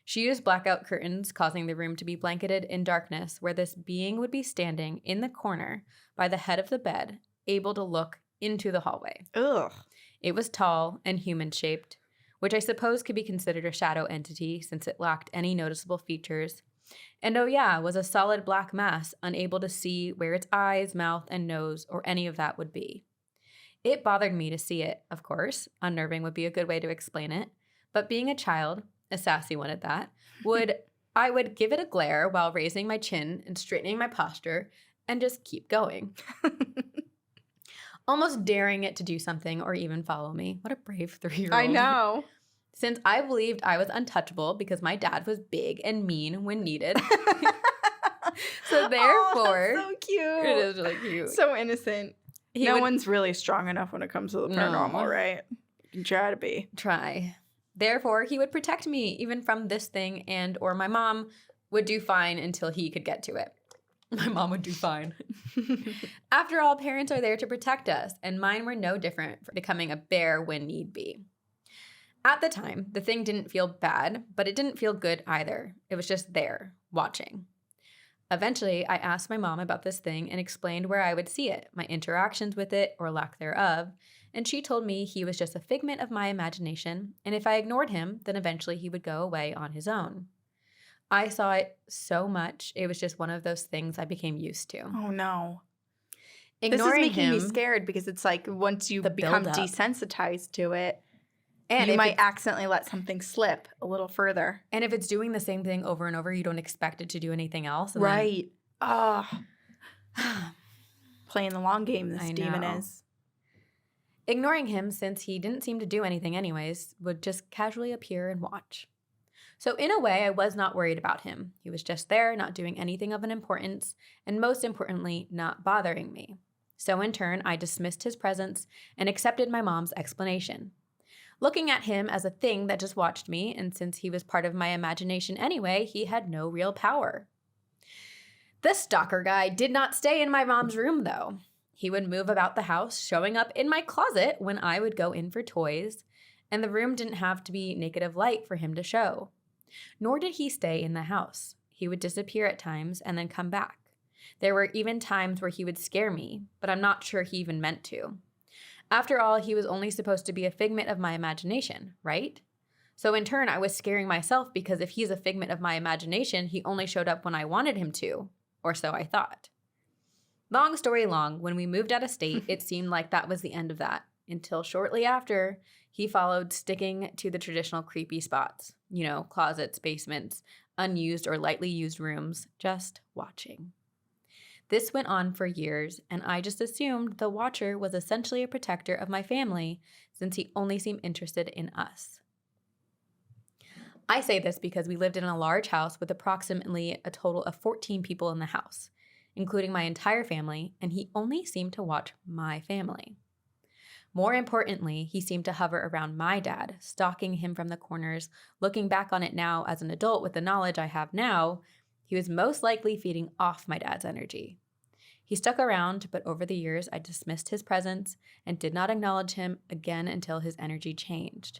She used blackout curtains, causing the room to be blanketed in darkness, where this being would be standing in the corner by the head of the bed, able to look into the hallway. Ugh. It was tall and human-shaped, which I suppose could be considered a shadow entity since it lacked any noticeable features. And was a solid black mass, unable to see where its eyes, mouth, and nose, or any of that would be. It bothered me to see it, of course. Unnerving would be a good way to explain it. But being a child, a sassy one at that, I would give it a glare while raising my chin and straightening my posture and just keep going. Almost daring it to do something or even follow me. What a brave 3-year-old. I know. Since I believed I was untouchable because my dad was big and mean when needed. So therefore, that's so cute. It is really cute. So innocent. No one's really strong enough when it comes to the paranormal, right? You can try to be. Try. Therefore, he would protect me even from this thing, and or my mom would do fine until he could get to it. My mom would do fine. After all, parents are there to protect us, and mine were no different from becoming a bear when need be. At the time, the thing didn't feel bad, but it didn't feel good either. It was just there, watching. Eventually, I asked my mom about this thing and explained where I would see it, my interactions with it or lack thereof, and she told me he was just a figment of my imagination, and if I ignored him, then eventually he would go away on his own. I saw it so much, it was just one of those things I became used to. Oh, no. Ignoring this is making him, me scared because it's like once you become buildup. desensitized to it, and you might accidentally let something slip a little further. And if it's doing the same thing over and over, you don't expect it to do anything else. And right. Playing the long game, this demon is. Ignoring him, since he didn't seem to do anything anyways, would just casually appear and watch. So in a way, I was not worried about him. He was just there, not doing anything of an importance, and most importantly, not bothering me. So in turn, I dismissed his presence and accepted my mom's explanation. Looking at him as a thing that just watched me, and since he was part of my imagination anyway, he had no real power. This stalker guy did not stay in my mom's room, though. He would move about the house, showing up in my closet when I would go in for toys, and the room didn't have to be naked of light for him to show. Nor did he stay in the house. He would disappear at times and then come back. There were even times where he would scare me, but I'm not sure he even meant to. After all, he was only supposed to be a figment of my imagination, right? So in turn, I was scaring myself because if he's a figment of my imagination, he only showed up when I wanted him to, or so I thought. Long story long, when we moved out of state, it seemed like that was the end of that, until shortly after, he followed sticking to the traditional creepy spots. You know, closets, basements, unused or lightly used rooms, just watching. This went on for years, and I just assumed the watcher was essentially a protector of my family since he only seemed interested in us. I say this because we lived in a large house with approximately a total of 14 people in the house, including my entire family, and he only seemed to watch my family. More importantly, he seemed to hover around my dad, stalking him from the corners. Looking back on it now as an adult with the knowledge I have now, he was most likely feeding off my dad's energy. He stuck around, but over the years, I dismissed his presence and did not acknowledge him again until his energy changed.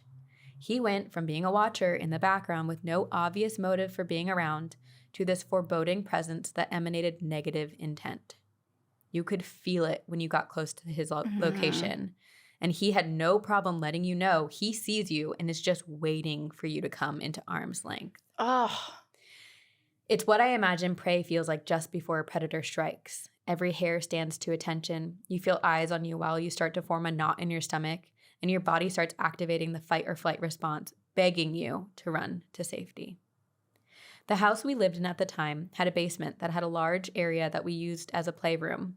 He went from being a watcher in the background with no obvious motive for being around to this foreboding presence that emanated negative intent. You could feel it when you got close to his location, and he had no problem letting you know he sees you and is just waiting for you to come into arm's length. Oh. It's what I imagine prey feels like just before a predator strikes. Every hair stands to attention. You feel eyes on you while you start to form a knot in your stomach, and your body starts activating the fight or flight response, begging you to run to safety. The house we lived in at the time had a basement that had a large area that we used as a playroom,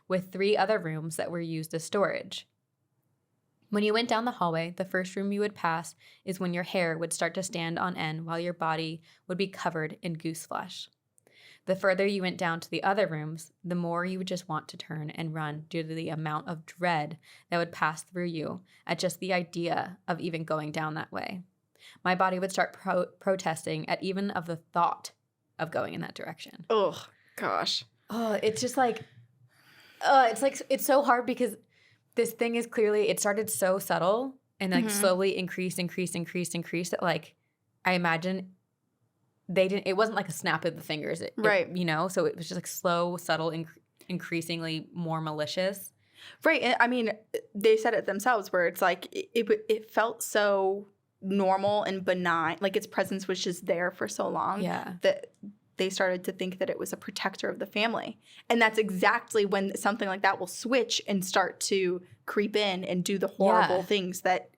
with 3 other rooms that were used as storage. When you went down the hallway, the first room you would pass is when your hair would start to stand on end while your body would be covered in goose flesh. The further you went down to the other rooms, the more you would just want to turn and run due to the amount of dread that would pass through you at just the idea of even going down that way. My body would start protesting at even of the thought of going in that direction. Oh, gosh. Oh, it's just like, it's so hard because this thing is clearly, it started so subtle and like slowly increased that like, I imagine it wasn't like a snap of the fingers, right. You know, so it was just like slow, subtle, increasingly more malicious. Right. I mean, they said it themselves where it's like, it felt so normal and benign, like its presence was just there for so long that they started to think that it was a protector of the family. And that's exactly when something like that will switch and start to creep in and do the horrible things that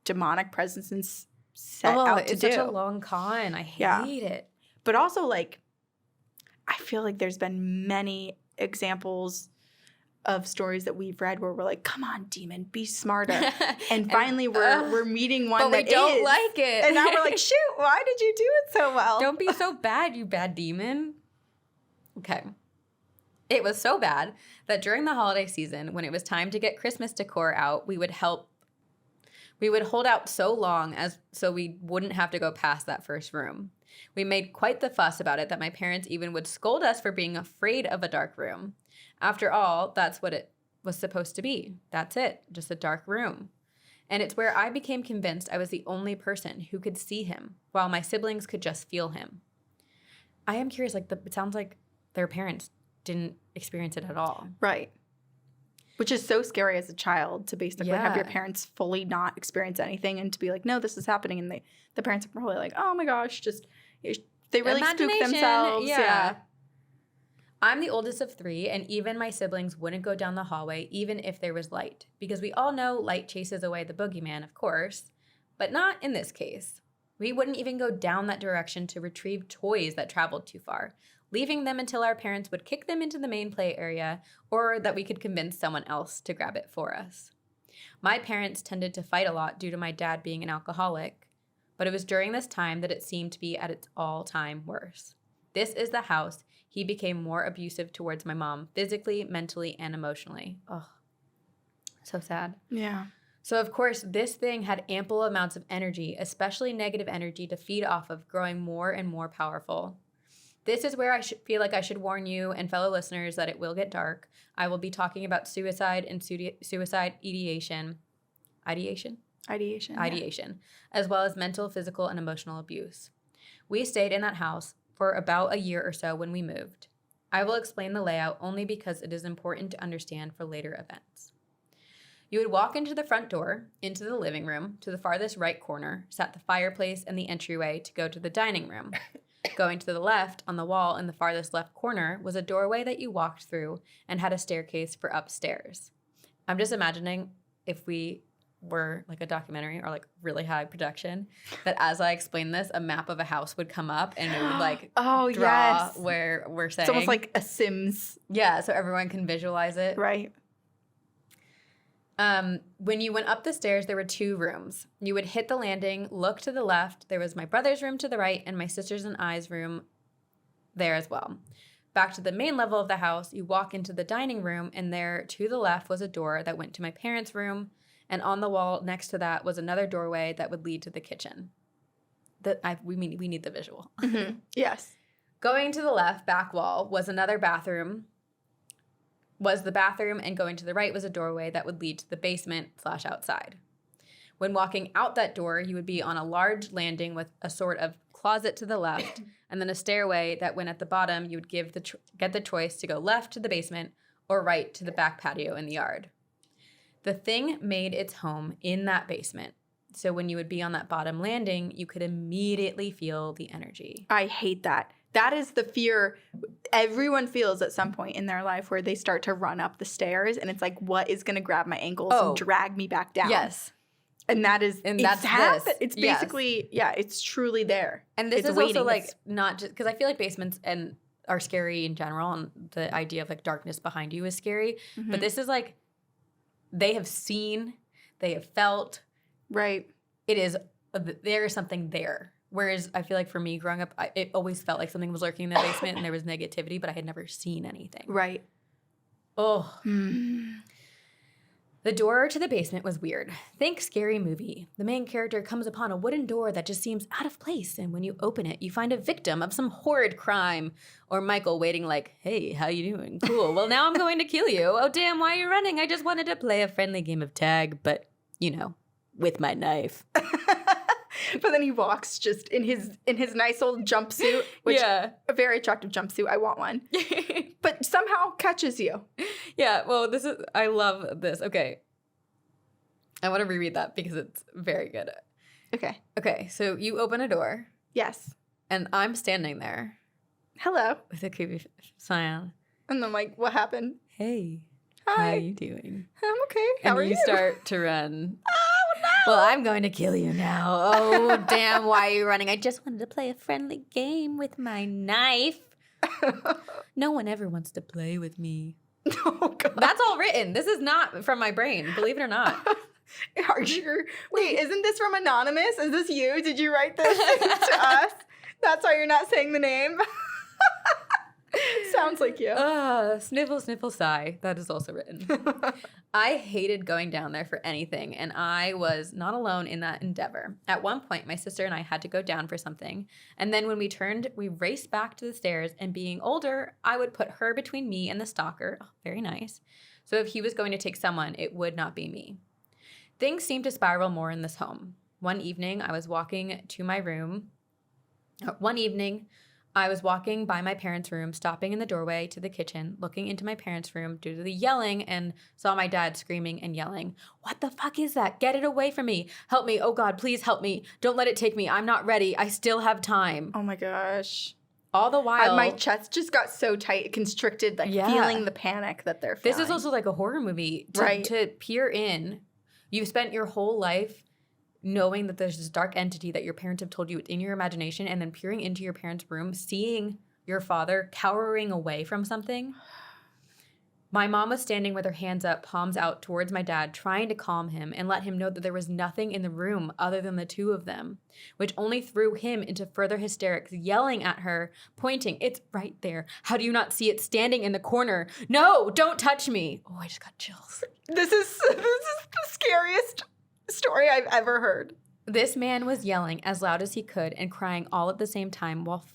demonic presences set out to do. It's such a long con. I hate it. But also, like, I feel like there's been many examples of stories that we've read where we're like, come on, demon, be smarter. And finally we're meeting one that is. But we don't like it. And now we're like, shoot, why did you do it so well? Don't be so bad, you bad demon. Okay. It was so bad that during the holiday season, when it was time to get Christmas decor out, we would help We would hold out so long so we wouldn't have to go past that first room. We made quite the fuss about it that my parents even would scold us for being afraid of a dark room. After all, that's what it was supposed to be. That's it, just a dark room. And it's where I became convinced I was the only person who could see him, while my siblings could just feel him. I am curious, like, it sounds like their parents didn't experience it at all. Right. Which is so scary as a child to basically have your parents fully not experience anything and to be like, no, this is happening. And the parents are probably like, oh my gosh, they really spook themselves. Yeah. I'm the oldest of 3, and even my siblings wouldn't go down the hallway even if there was light, because we all know light chases away the boogeyman, of course, but not in this case. We wouldn't even go down that direction to retrieve toys that traveled too far, leaving them until our parents would kick them into the main play area or that we could convince someone else to grab it for us. My parents tended to fight a lot due to my dad being an alcoholic, but it was during this time that it seemed to be at its all-time worst. This is the house he became more abusive towards my mom, physically, mentally, and emotionally. Oh, so sad. Yeah. So, of course, this thing had ample amounts of energy, especially negative energy, to feed off of, growing more and more powerful. This is where I feel like I should warn you and fellow listeners that it will get dark. I will be talking about suicide and suicide ideation, as well as mental, physical, and emotional abuse. We stayed in that house for about a year or so when we moved. I will explain the layout only because it is important to understand for later events. You would walk into the front door, into the living room. To the farthest right corner sat the fireplace and the entryway to go to the dining room. Going to the left, on the wall in the farthest left corner, was a doorway that you walked through and had a staircase for upstairs. I'm just imagining if we were like a documentary or like really high production, that as I explain this, a map of a house would come up and it would like draw where we're saying. It's almost like a Sims. Yeah, so everyone can visualize it. Right. When you went up the stairs, there were 2 rooms. You would hit the landing, look to the left. There was my brother's room to the right and my sisters and I's room there as well. Back to the main level of the house, you walk into the dining room, and there to the left was a door that went to my parents' room, and on the wall next to that was another doorway that would lead to the kitchen. We need the visual. Mm-hmm. Yes. Going to the left, back wall, was another bathroom. Was the bathroom, and going to the right was a doorway that would lead to the basement/outside. When walking out that door, you would be on a large landing with a sort of closet to the left, and then a stairway that when at the bottom, you would get the choice to go left to the basement or right to the back patio in the yard. The thing made its home in that basement, so when you would be on that bottom landing, you could immediately feel the energy. I hate that. That is the fear everyone feels at some point in their life where they start to run up the stairs and it's like, what is going to grab my ankles and drag me back down? Yes. And that's this. It's basically, it's truly there. And this is also like not just because I feel like basements are scary in general, and the idea of like darkness behind you is scary. Mm-hmm. But this is like they have seen, they have felt. Right. There is something there. Whereas I feel like for me growing up, it always felt like something was lurking in the basement and there was negativity, but I had never seen anything. Right. Oh. The door to the basement was weird. Think scary movie. The main character comes upon a wooden door that just seems out of place, and when you open it, you find a victim of some horrid crime. Or Michael waiting like, hey, how you doing? Cool. Well, now I'm going to kill you. Oh, damn, why are you running? I just wanted to play a friendly game of tag, but, with my knife. But then he walks just in his nice old jumpsuit, which a very attractive jumpsuit. I want one. But somehow catches you. Yeah, well, I love this. Okay. I want to reread that because it's very good. Okay, so you open a door. Yes. And I'm standing there. Hello. With a creepy smile. And I'm like, what happened? Hey. Hi. How are you doing? I'm okay. How are you? And you start to run. Oh, no. Well, I'm going to kill you now. Oh, damn, why are you running? I just wanted to play a friendly game with my knife. No one ever wants to play with me. Oh, God. That's all written. This is not from my brain, believe it or not. Are you sure? Wait, isn't this from Anonymous? Is this you? Did you write this to us? That's why you're not saying the name? Sounds like you. Sniffle, sniffle, sigh. That is also written. I hated going down there for anything, and I was not alone in that endeavor. At one point, my sister and I had to go down for something, and then when we turned, we raced back to the stairs, and being older, I would put her between me and the stalker. Oh, very nice. So if he was going to take someone, it would not be me. Things seemed to spiral more in this home. One evening, I was walking by my parents' room, stopping in the doorway to the kitchen, looking into my parents' room due to the yelling, and saw my dad screaming and yelling, "What the fuck is that? Get it away from me. Help me. Oh God, please help me. Don't let it take me. I'm not ready. I still have time." Oh my gosh. All the while, my chest just got so tight, constricted, feeling the panic that they're feeling. This is also like a horror movie. To peer in. You've spent your whole life knowing that there's this dark entity that your parents have told you in your imagination, and then peering into your parents' room, seeing your father cowering away from something. My mom was standing with her hands up, palms out towards my dad, trying to calm him and let him know that there was nothing in the room other than the two of them, which only threw him into further hysterics, yelling at her, pointing, "It's right there. How do you not see it standing in the corner? No, don't touch me." Oh, I just got chills. This is the scariest story I've ever heard. This man was yelling as loud as he could and crying all at the same time while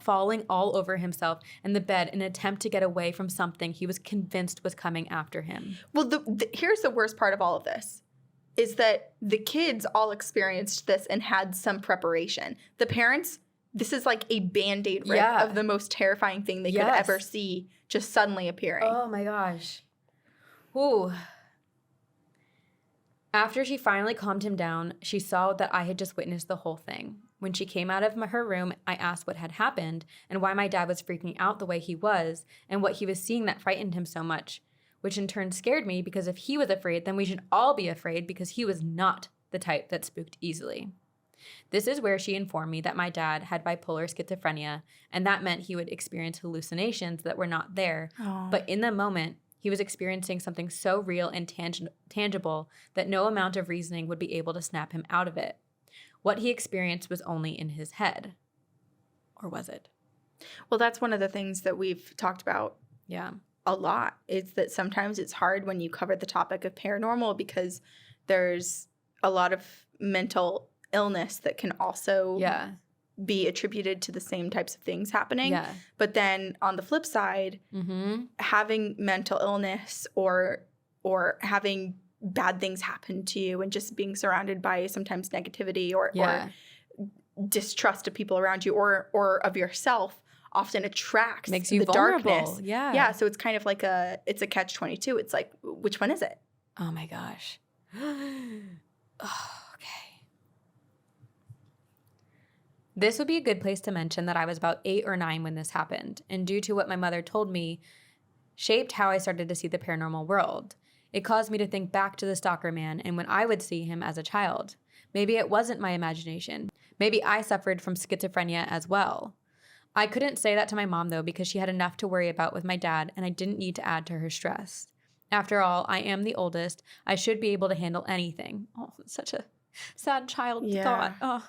falling all over himself and the bed in an attempt to get away from something he was convinced was coming after him. Well, here's the worst part of all of this, is that the kids all experienced this and had some preparation. The parents, this is like a Band-Aid rip of the most terrifying thing they could ever see just suddenly appearing. Oh my gosh. Ooh. After she finally calmed him down, she saw that I had just witnessed the whole thing. When she came out of her room, I asked what had happened and why my dad was freaking out the way he was and what he was seeing that frightened him so much, which in turn scared me because if he was afraid, then we should all be afraid because he was not the type that spooked easily. This is where she informed me that my dad had bipolar schizophrenia, and that meant he would experience hallucinations that were not there, but in the moment, he was experiencing something so real and tangible that no amount of reasoning would be able to snap him out of it. What he experienced was only in his head. Or was it? Well, that's one of the things that we've talked about a lot, is that sometimes it's hard when you cover the topic of paranormal because there's a lot of mental illness that can also be attributed to the same types of things happening. Yeah. But then on the flip side, having mental illness or having bad things happen to you and just being surrounded by sometimes negativity or distrust of people around you or of yourself often attracts makes you the vulnerable. Darkness. Yeah. So it's kind of like it's a catch-22. It's like, which one is it? Oh my gosh. This would be a good place to mention that I was about 8 or 9 when this happened, and due to what my mother told me, shaped how I started to see the paranormal world. It caused me to think back to the stalker man and when I would see him as a child. Maybe it wasn't my imagination. Maybe I suffered from schizophrenia as well. I couldn't say that to my mom, though, because she had enough to worry about with my dad, and I didn't need to add to her stress. After all, I am the oldest. I should be able to handle anything. Oh, it's such a sad child thought. Oh.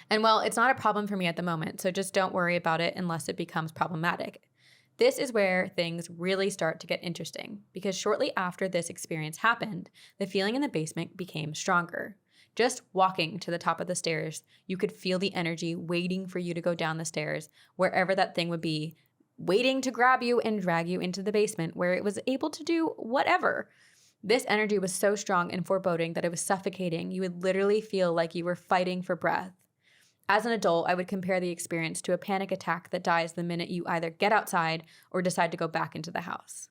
And well, it's not a problem for me at the moment, so just don't worry about it unless it becomes problematic. This is where things really start to get interesting, because shortly after this experience happened, the feeling in the basement became stronger. Just walking to the top of the stairs, you could feel the energy waiting for you to go down the stairs, wherever that thing would be, waiting to grab you and drag you into the basement where it was able to do whatever. This energy was so strong and foreboding that it was suffocating. You would literally feel like you were fighting for breath. As an adult, I would compare the experience to a panic attack that dies the minute you either get outside or decide to go back into the house.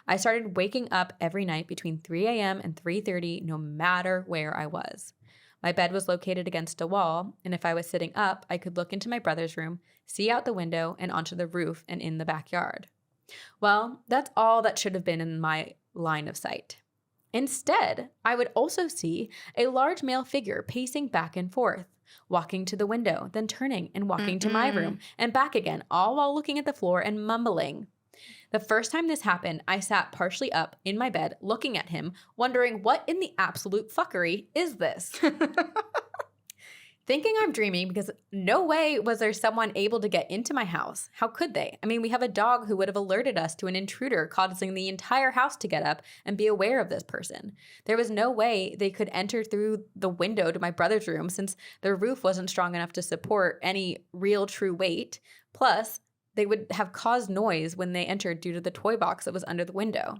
I started waking up every night between 3 a.m. and 3:30, no matter where I was. My bed was located against a wall, and if I was sitting up, I could look into my brother's room, see out the window, and onto the roof and in the backyard. Well, that's all that should have been in my line of sight. Instead, I would also see a large male figure pacing back and forth, walking to the window, then turning and walking to my room and back again, all while looking at the floor and mumbling. The first time this happened, I sat partially up in my bed looking at him, wondering what in the absolute fuckery is this? Thinking I'm dreaming because no way was there someone able to get into my house. How could they? I mean, we have a dog who would have alerted us to an intruder, causing the entire house to get up and be aware of this person. There was no way they could enter through the window to my brother's room since the roof wasn't strong enough to support any real true weight. Plus, they would have caused noise when they entered due to the toy box that was under the window.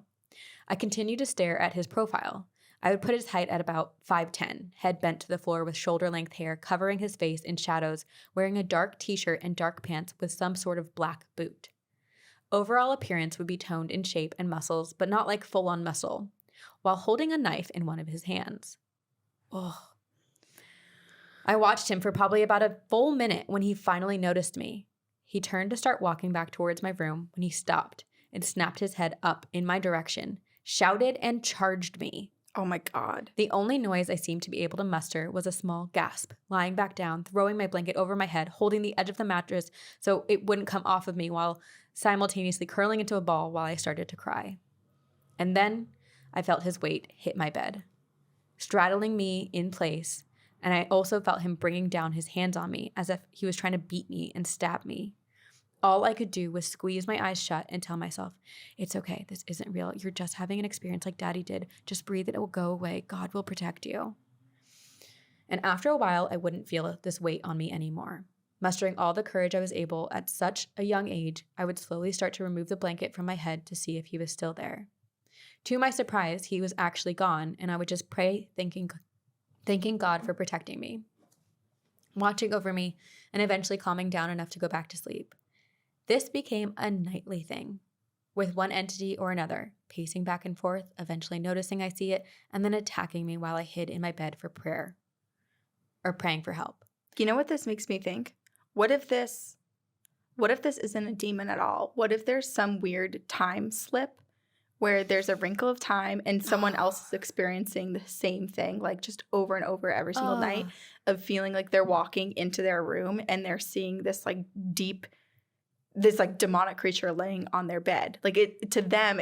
I continued to stare at his profile. I would put his height at about 5'10", head bent to the floor with shoulder-length hair covering his face in shadows, wearing a dark t-shirt and dark pants with some sort of black boot. Overall appearance would be toned in shape and muscles, but not like full-on muscle, while holding a knife in one of his hands. Oh. I watched him for probably about a full minute when he finally noticed me. He turned to start walking back towards my room when he stopped and snapped his head up in my direction, shouted, and charged me. Oh my God. The only noise I seemed to be able to muster was a small gasp, lying back down, throwing my blanket over my head, holding the edge of the mattress so it wouldn't come off of me while simultaneously curling into a ball while I started to cry. And then I felt his weight hit my bed, straddling me in place, and I also felt him bringing down his hands on me as if he was trying to beat me and stab me. All I could do was squeeze my eyes shut and tell myself, it's okay, this isn't real. You're just having an experience like Daddy did. Just breathe, it will go away. God will protect you. And after a while, I wouldn't feel this weight on me anymore. Mustering all the courage I was able at such a young age, I would slowly start to remove the blanket from my head to see if he was still there. To my surprise, he was actually gone, and I would just pray, thanking God for protecting me, watching over me, and eventually calming down enough to go back to sleep. This became a nightly thing, with one entity or another, pacing back and forth, eventually noticing I see it, and then attacking me while I hid in my bed for prayer, or praying for help. You know what this makes me think? What if this isn't a demon at all? What if there's some weird time slip where there's a wrinkle of time and someone else is experiencing the same thing, like just over and over every single night, of feeling like they're walking into their room and they're seeing this like demonic creature laying on their bed. Like to them,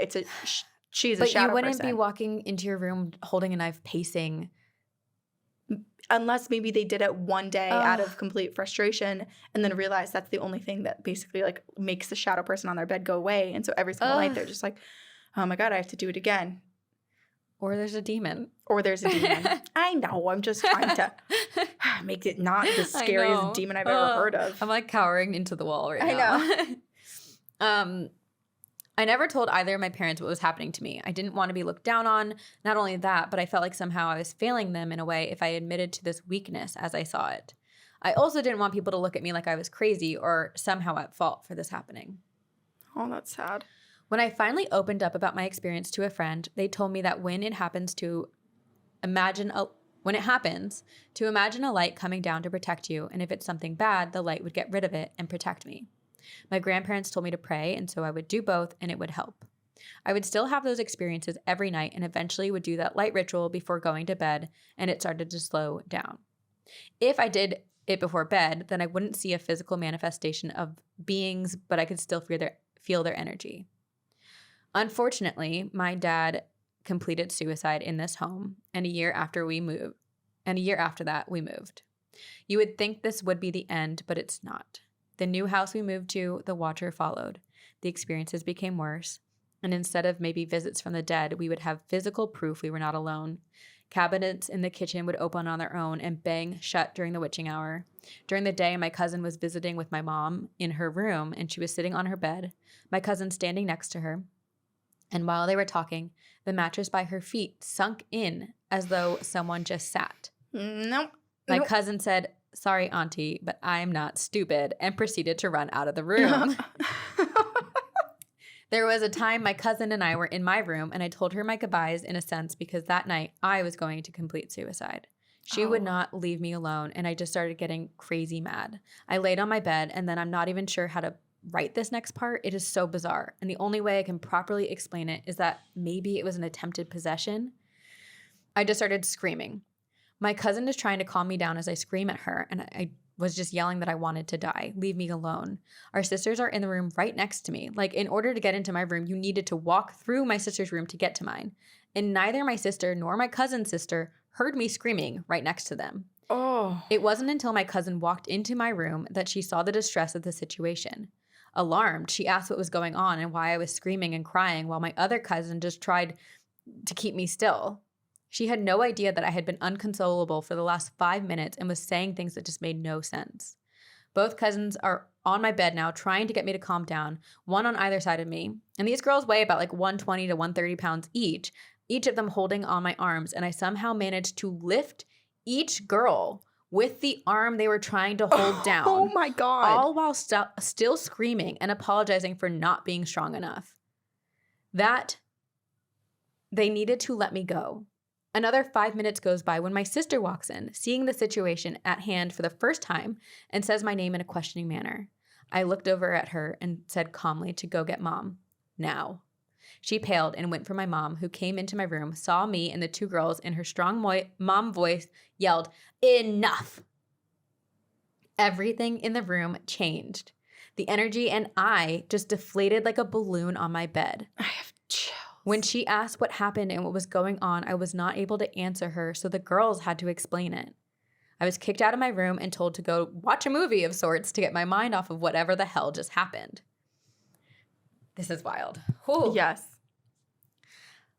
she's a shadow person. But you wouldn't be walking into your room holding a knife, pacing. Unless maybe they did it one day out of complete frustration and then realize that's the only thing that basically like makes the shadow person on their bed go away. And so every single night they're just like, oh my God, I have to do it again. Or there's a demon. I know. I'm just trying to make it not the scariest demon I've ever heard of. I'm like cowering into the wall right now. I know. I never told either of my parents what was happening to me. I didn't want to be looked down on. Not only that, but I felt like somehow I was failing them in a way if I admitted to this weakness as I saw it. I also didn't want people to look at me like I was crazy or somehow at fault for this happening. Oh, that's sad. When I finally opened up about my experience to a friend, they told me that when it happens, to imagine a light coming down to protect you, and if it's something bad, the light would get rid of it and protect me. My grandparents told me to pray, and so I would do both, and it would help. I would still have those experiences every night and eventually would do that light ritual before going to bed, and it started to slow down. If I did it before bed, then I wouldn't see a physical manifestation of beings, but I could still feel their energy. Unfortunately, my dad completed suicide in this home, and a year after that, we moved. You would think this would be the end, but it's not. The new house we moved to, the watcher followed. The experiences became worse, and instead of maybe visits from the dead, we would have physical proof we were not alone. Cabinets in the kitchen would open on their own and bang shut during the witching hour. During the day, my cousin was visiting with my mom in her room, and she was sitting on her bed, my cousin standing next to her. And while they were talking, the mattress by her feet sunk in as though someone just sat. Nope. My cousin said, "Sorry, Auntie, but I'm not stupid," and proceeded to run out of the room. There was a time my cousin and I were in my room, and I told her my goodbyes in a sense because that night I was going to complete suicide. She would not leave me alone, and I just started getting crazy mad. I laid on my bed, and then I'm not even sure how to write this next part. It is so bizarre, and the only way I can properly explain it is that maybe it was an attempted possession. I just started screaming. My cousin is trying to calm me down as I scream at her, and I was just yelling that I wanted to die. Leave me alone. Our sisters are in the room right next to me. Like, in order to get into my room, you needed to walk through my sister's room to get to mine. And neither my sister nor my cousin's sister heard me screaming right next to them. Oh. It wasn't until my cousin walked into my room that she saw the distress of the situation. Alarmed, she asked what was going on and why I was screaming and crying while my other cousin just tried to keep me still. She had no idea that I had been unconsolable for the last 5 minutes and was saying things that just made no sense. Both cousins are on my bed now trying to get me to calm down, one on either side of me. And these girls weigh about like 120 to 130 pounds each of them holding on my arms. And I somehow managed to lift each girl with the arm they were trying to hold down. Oh my God. All while still screaming and apologizing for not being strong enough. That they needed to let me go. Another 5 minutes goes by when my sister walks in, seeing the situation at hand for the first time, and says my name in a questioning manner. I looked over at her and said calmly to go get Mom. Now. She paled and went for my mom, who came into my room, saw me and the two girls, and her strong mom voice yelled, "Enough!" Everything in the room changed. The energy and I just deflated like a balloon on my bed. I have chills. When she asked what happened and what was going on, I was not able to answer her, so the girls had to explain it. I was kicked out of my room and told to go watch a movie of sorts to get my mind off of whatever the hell just happened. This is wild. Whew. Yes.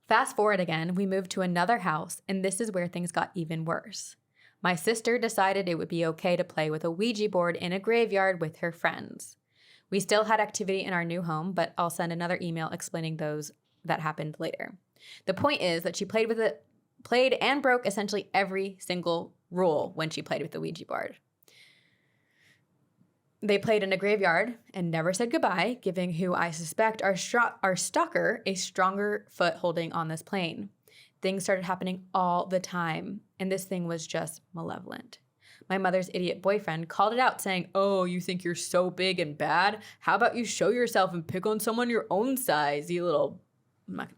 Fast forward again, we moved to another house, and this is where things got even worse. My sister decided it would be okay to play with a Ouija board in a graveyard with her friends. We still had activity in our new home, but I'll send another email explaining those that happened later. The point is that she played and broke essentially every single rule when she played with the Ouija board. They played in a graveyard and never said goodbye, giving who I suspect our stalker a stronger foot holding on this plane. Things started happening all the time, and this thing was just malevolent. My mother's idiot boyfriend called it out, saying, "Oh, you think you're so big and bad? How about you show yourself and pick on someone your own size, you little..."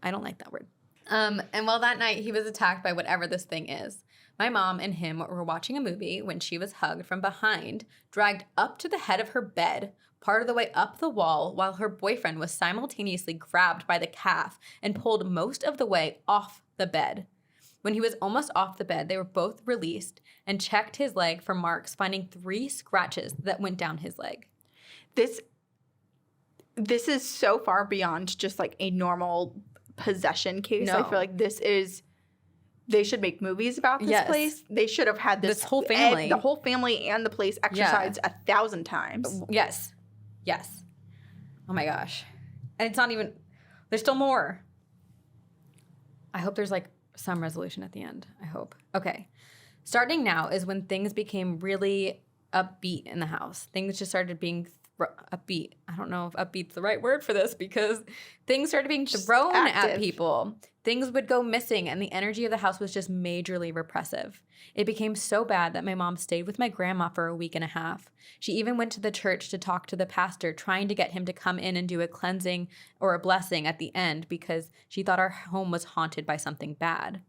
I don't like that word. And while that night he was attacked by whatever this thing is, my mom and him were watching a movie when she was hugged from behind, dragged up to the head of her bed, part of the way up the wall, while her boyfriend was simultaneously grabbed by the calf and pulled most of the way off the bed. When he was almost off the bed, they were both released and checked his leg for marks, finding 3 scratches that went down his leg. This is so far beyond just like a normal possession case. No. I feel like they should make movies about this place. They should have had this whole family. The whole family and the place exercised 1,000 times. Yes. Yes. Oh my gosh. And it's not even, there's still more. I hope there's like some resolution at the end. I hope. Okay. Starting now is when things became really upbeat in the house. Things just started being upbeat. I don't know if upbeat's the right word for this, because things started being thrown at people. Things would go missing, and the energy of the house was just majorly repressive. It became so bad that my mom stayed with my grandma for a week and a half. She even went to the church to talk to the pastor, trying to get him to come in and do a cleansing or a blessing at the end, because she thought our home was haunted by something bad.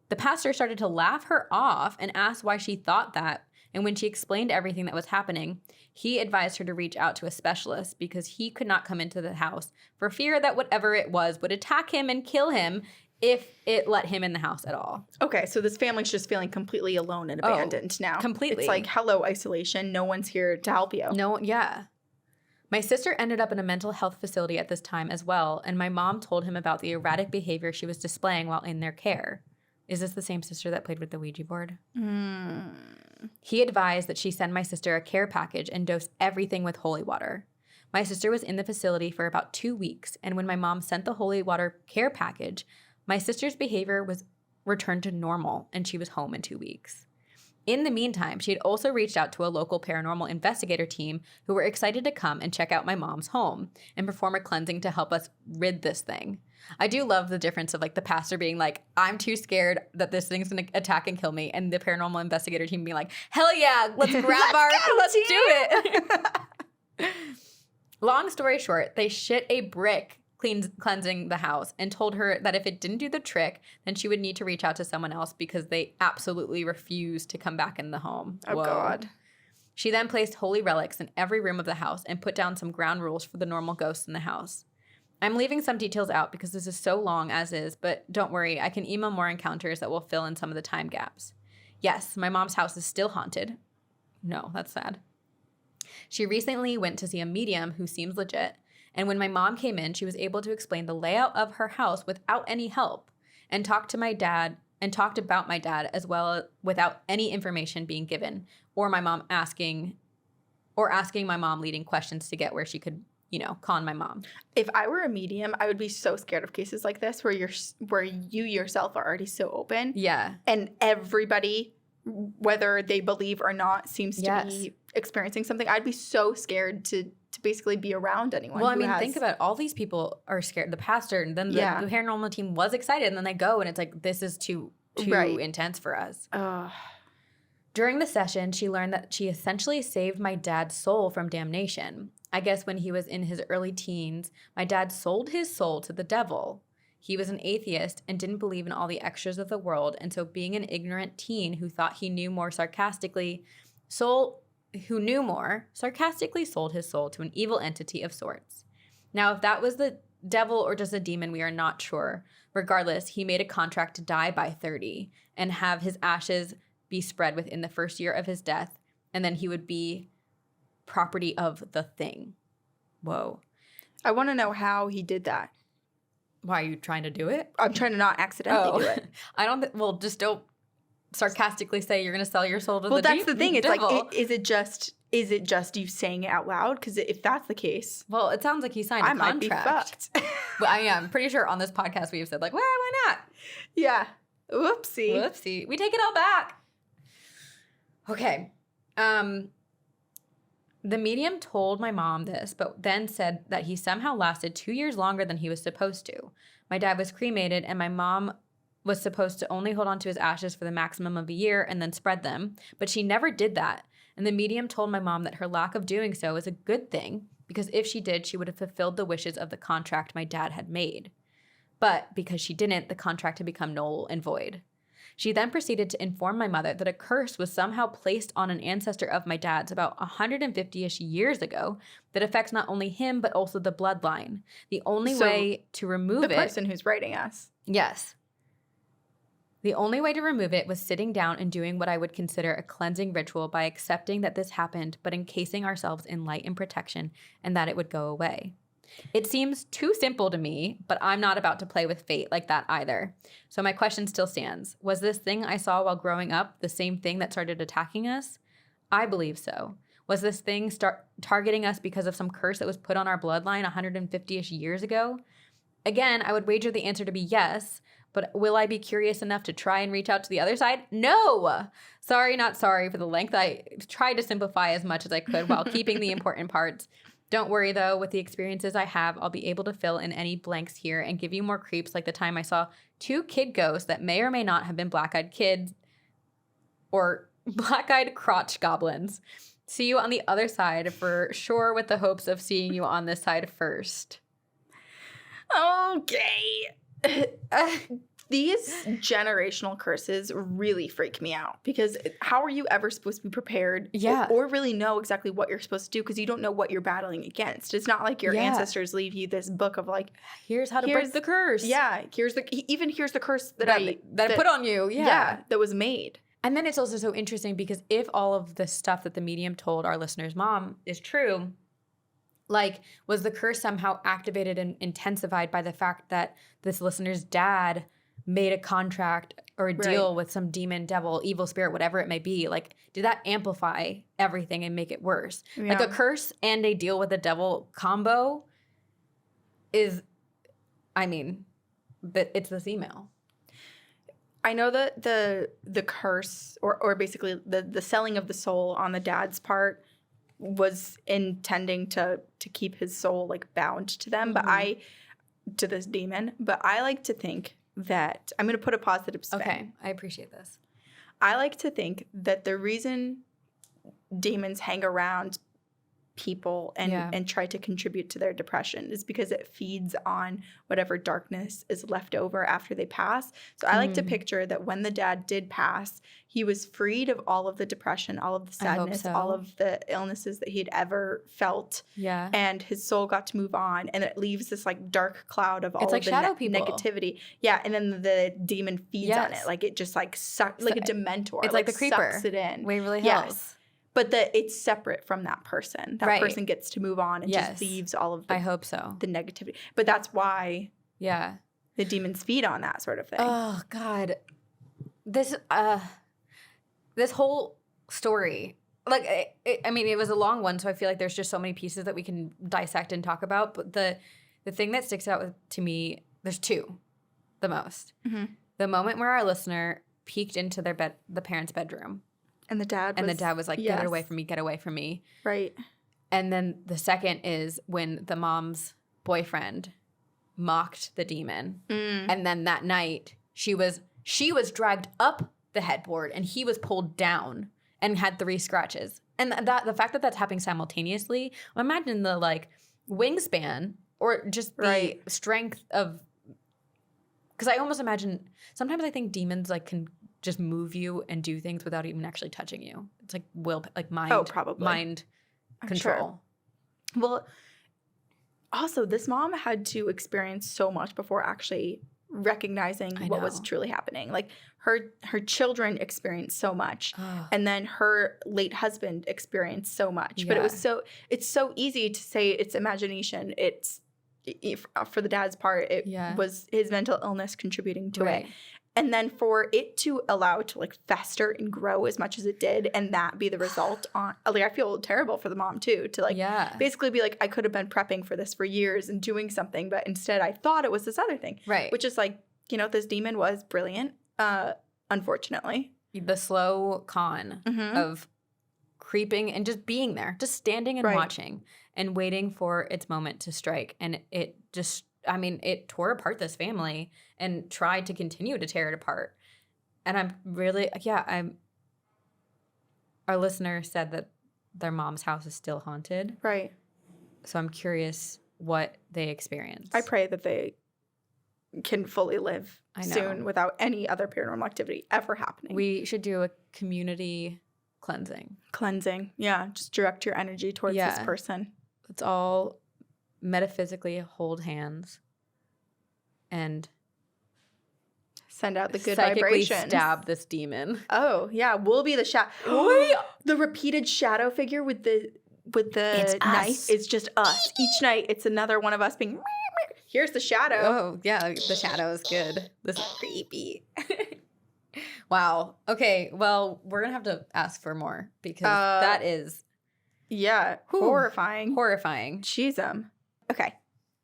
The pastor started to laugh her off and asked why she thought that. And when she explained everything that was happening, he advised her to reach out to a specialist because he could not come into the house for fear that whatever it was would attack him and kill him if it let him in the house at all. Okay, so this family's just feeling completely alone and abandoned now. Completely. It's like, hello, isolation. No one's here to help you. No, yeah. My sister ended up in a mental health facility at this time as well, and my mom told him about the erratic behavior she was displaying while in their care. Is this the same sister that played with the Ouija board? He advised that she send my sister a care package and dose everything with holy water. My sister was in the facility for about 2 weeks, and when my mom sent the holy water care package, my sister's behavior was returned to normal, and she was home in 2 weeks. In the meantime, she had also reached out to a local paranormal investigator team who were excited to come and check out my mom's home and perform a cleansing to help us rid this thing. I do love the difference of like the pastor being like, "I'm too scared that this thing's gonna attack and kill me," and the paranormal investigator team being like, "Hell yeah, let's grab let's do it." Long story short, they shit a brick cleansing the house and told her that if it didn't do the trick, then she would need to reach out to someone else because they absolutely refused to come back in the home. Oh, God. She then placed holy relics in every room of the house and put down some ground rules for the normal ghosts in the house. I'm leaving some details out because this is so long as is, but don't worry, I can email more encounters that will fill in some of the time gaps. Yes, my mom's house is still haunted. No, that's sad. She recently went to see a medium who seems legit, and when my mom came in, she was able to explain the layout of her house without any help and talked about my dad as well without any information being given or my mom asking my mom leading questions to get where she could, con my mom. If I were a medium, I would be so scared of cases like this where you yourself are already so open. Yeah. And everybody, whether they believe or not, seems to be experiencing something. I'd be so scared to basically be around anyone. Well, think about it. All these people are scared. The pastor and then the paranormal team was excited, and then they go and it's like, this is too intense for us. During the session, she learned that she essentially saved my dad's soul from damnation. I guess when he was in his early teens, my dad sold his soul to the devil. He was an atheist and didn't believe in all the extras of the world, and so being an ignorant teen who thought he knew more sarcastically sold his soul to an evil entity of sorts. Now, if that was the devil or just a demon, we are not sure. Regardless, he made a contract to die by 30 and have his ashes be spread within the first year of his death, and then he would be property of the thing. Whoa. I want to know how he did that. Why are you trying to do it? I'm trying to not accidentally do it. Just don't sarcastically say you're going to sell your soul to the devil. Well, that's the thing. It's like, is it just you saying it out loud? Because if that's the case, well, it sounds like he signed a contract. Might be fucked. But I'm pretty sure on this podcast we have said like, well, why not? Yeah. Whoopsie. We take it all back. Okay. The medium told my mom this, but then said that he somehow lasted 2 years longer than he was supposed to. My dad was cremated, and my mom was supposed to only hold on to his ashes for the maximum of a year and then spread them, but she never did that. And the medium told my mom that her lack of doing so was a good thing, because if she did, she would have fulfilled the wishes of the contract my dad had made. But because she didn't, the contract had become null and void. She then proceeded to inform my mother that a curse was somehow placed on an ancestor of my dad's about 150-ish years ago that affects not only him, but also the bloodline. The only way to remove it... The person who's writing us. Yes. The only way to remove it was sitting down and doing what I would consider a cleansing ritual by accepting that this happened, but encasing ourselves in light and protection, and that it would go away. It seems too simple to me, but I'm not about to play with fate like that either. So my question still stands. Was this thing I saw while growing up the same thing that started attacking us? I believe so. Was this thing targeting us because of some curse that was put on our bloodline 150-ish years ago? Again, I would wager the answer to be yes, but will I be curious enough to try and reach out to the other side? No! Sorry, not sorry for the length. I tried to simplify as much as I could while keeping the important parts. Don't worry, though. With the experiences I have, I'll be able to fill in any blanks here and give you more creeps like the time I saw 2 kid ghosts that may or may not have been black-eyed kids or black-eyed crotch goblins. See you on the other side for sure, with the hopes of seeing you on this side first. Okay. These generational curses really freak me out because how are you ever supposed to be prepared or really know exactly what you're supposed to do because you don't know what you're battling against. It's not like your ancestors leave you this book of like, here's how to break the curse. Yeah, here's the curse that I put on you. Yeah, that was made. And then it's also so interesting because if all of the stuff that the medium told our listener's mom is true, like, was the curse somehow activated and intensified by the fact that this listener's dad made a contract or a deal with some demon, devil, evil spirit, whatever it may be? Like, did that amplify everything and make it worse? Yeah. Like, a curse and a deal with the devil combo is, it's this email. I know that the curse or basically the selling of the soul on the dad's part was intending to keep his soul like bound to them, to this demon. But I like to think that I'm going to put a positive spin. Okay, I appreciate this. I like to think that the reason demons hang around people and try to contribute to their depression is because it feeds on whatever darkness is left over after they pass. So I like to picture that when the dad did pass, he was freed of all of the depression, all of the sadness, all of the illnesses that he'd ever felt. Yeah. And his soul got to move on, and it leaves this like dark cloud of all it's like of the shadow people. negativity. Yeah, and then the demon feeds on it. Like it just like sucks, like a Dementor. It's like the creeper. Sucks it in. Waverly Hills. Yes. But it's separate from that person. That person gets to move on and just leaves all of the I hope so. The negativity. But that's why the demons feed on that sort of thing. Oh God. This whole story, like I mean, it was a long one, so I feel like there's just so many pieces that we can dissect and talk about. But the thing that sticks out to me, there's two, the most. Mm-hmm. The moment where our listener peeked into the parents' bedroom. And the dad was like, get it away from me, get away from me. Right. And then the second is when the mom's boyfriend mocked the demon. And then that night she was dragged up the headboard and he was pulled down and had 3 scratches. And the fact that that's happening simultaneously, imagine the like wingspan or just the strength of, because I almost imagine, sometimes I think demons like can just move you and do things without even actually touching you. It's like mind. Oh, probably. Mind control. Sure. Well, also this mom had to experience so much before actually recognizing what was truly happening. Like her children experienced so much, and then her late husband experienced so much. But it's so easy to say it's imagination. It's for the dad's part, it was his mental illness contributing to it. And then for it to allow it to like fester and grow as much as it did, and that be the result on, like, I feel terrible for the mom too, to like basically be like, I could have been prepping for this for years and doing something, but instead I thought it was this other thing. Right. Which is like, this demon was brilliant, unfortunately. The slow con of creeping and just being there, just standing and watching and waiting for its moment to strike. And it just, I mean, it tore apart this family and tried to continue to tear it apart. And I'm really, our listener said that their mom's house is still haunted. Right. So I'm curious what they experienced. I pray that they can fully live soon without any other paranormal activity ever happening. We should do a community cleansing. Yeah. Just direct your energy towards this person. Let's all metaphysically hold hands and send out the good psychically vibrations. Stab this demon. Oh yeah, we'll be the shadow. The repeated shadow figure with the knife is just us. Each night, it's another one of us being. Here's the shadow. Oh yeah, the shadow is good. This is creepy. Wow. Okay. Well, we're gonna have to ask for more because that is. Yeah. Horrifying. Jeez. Okay.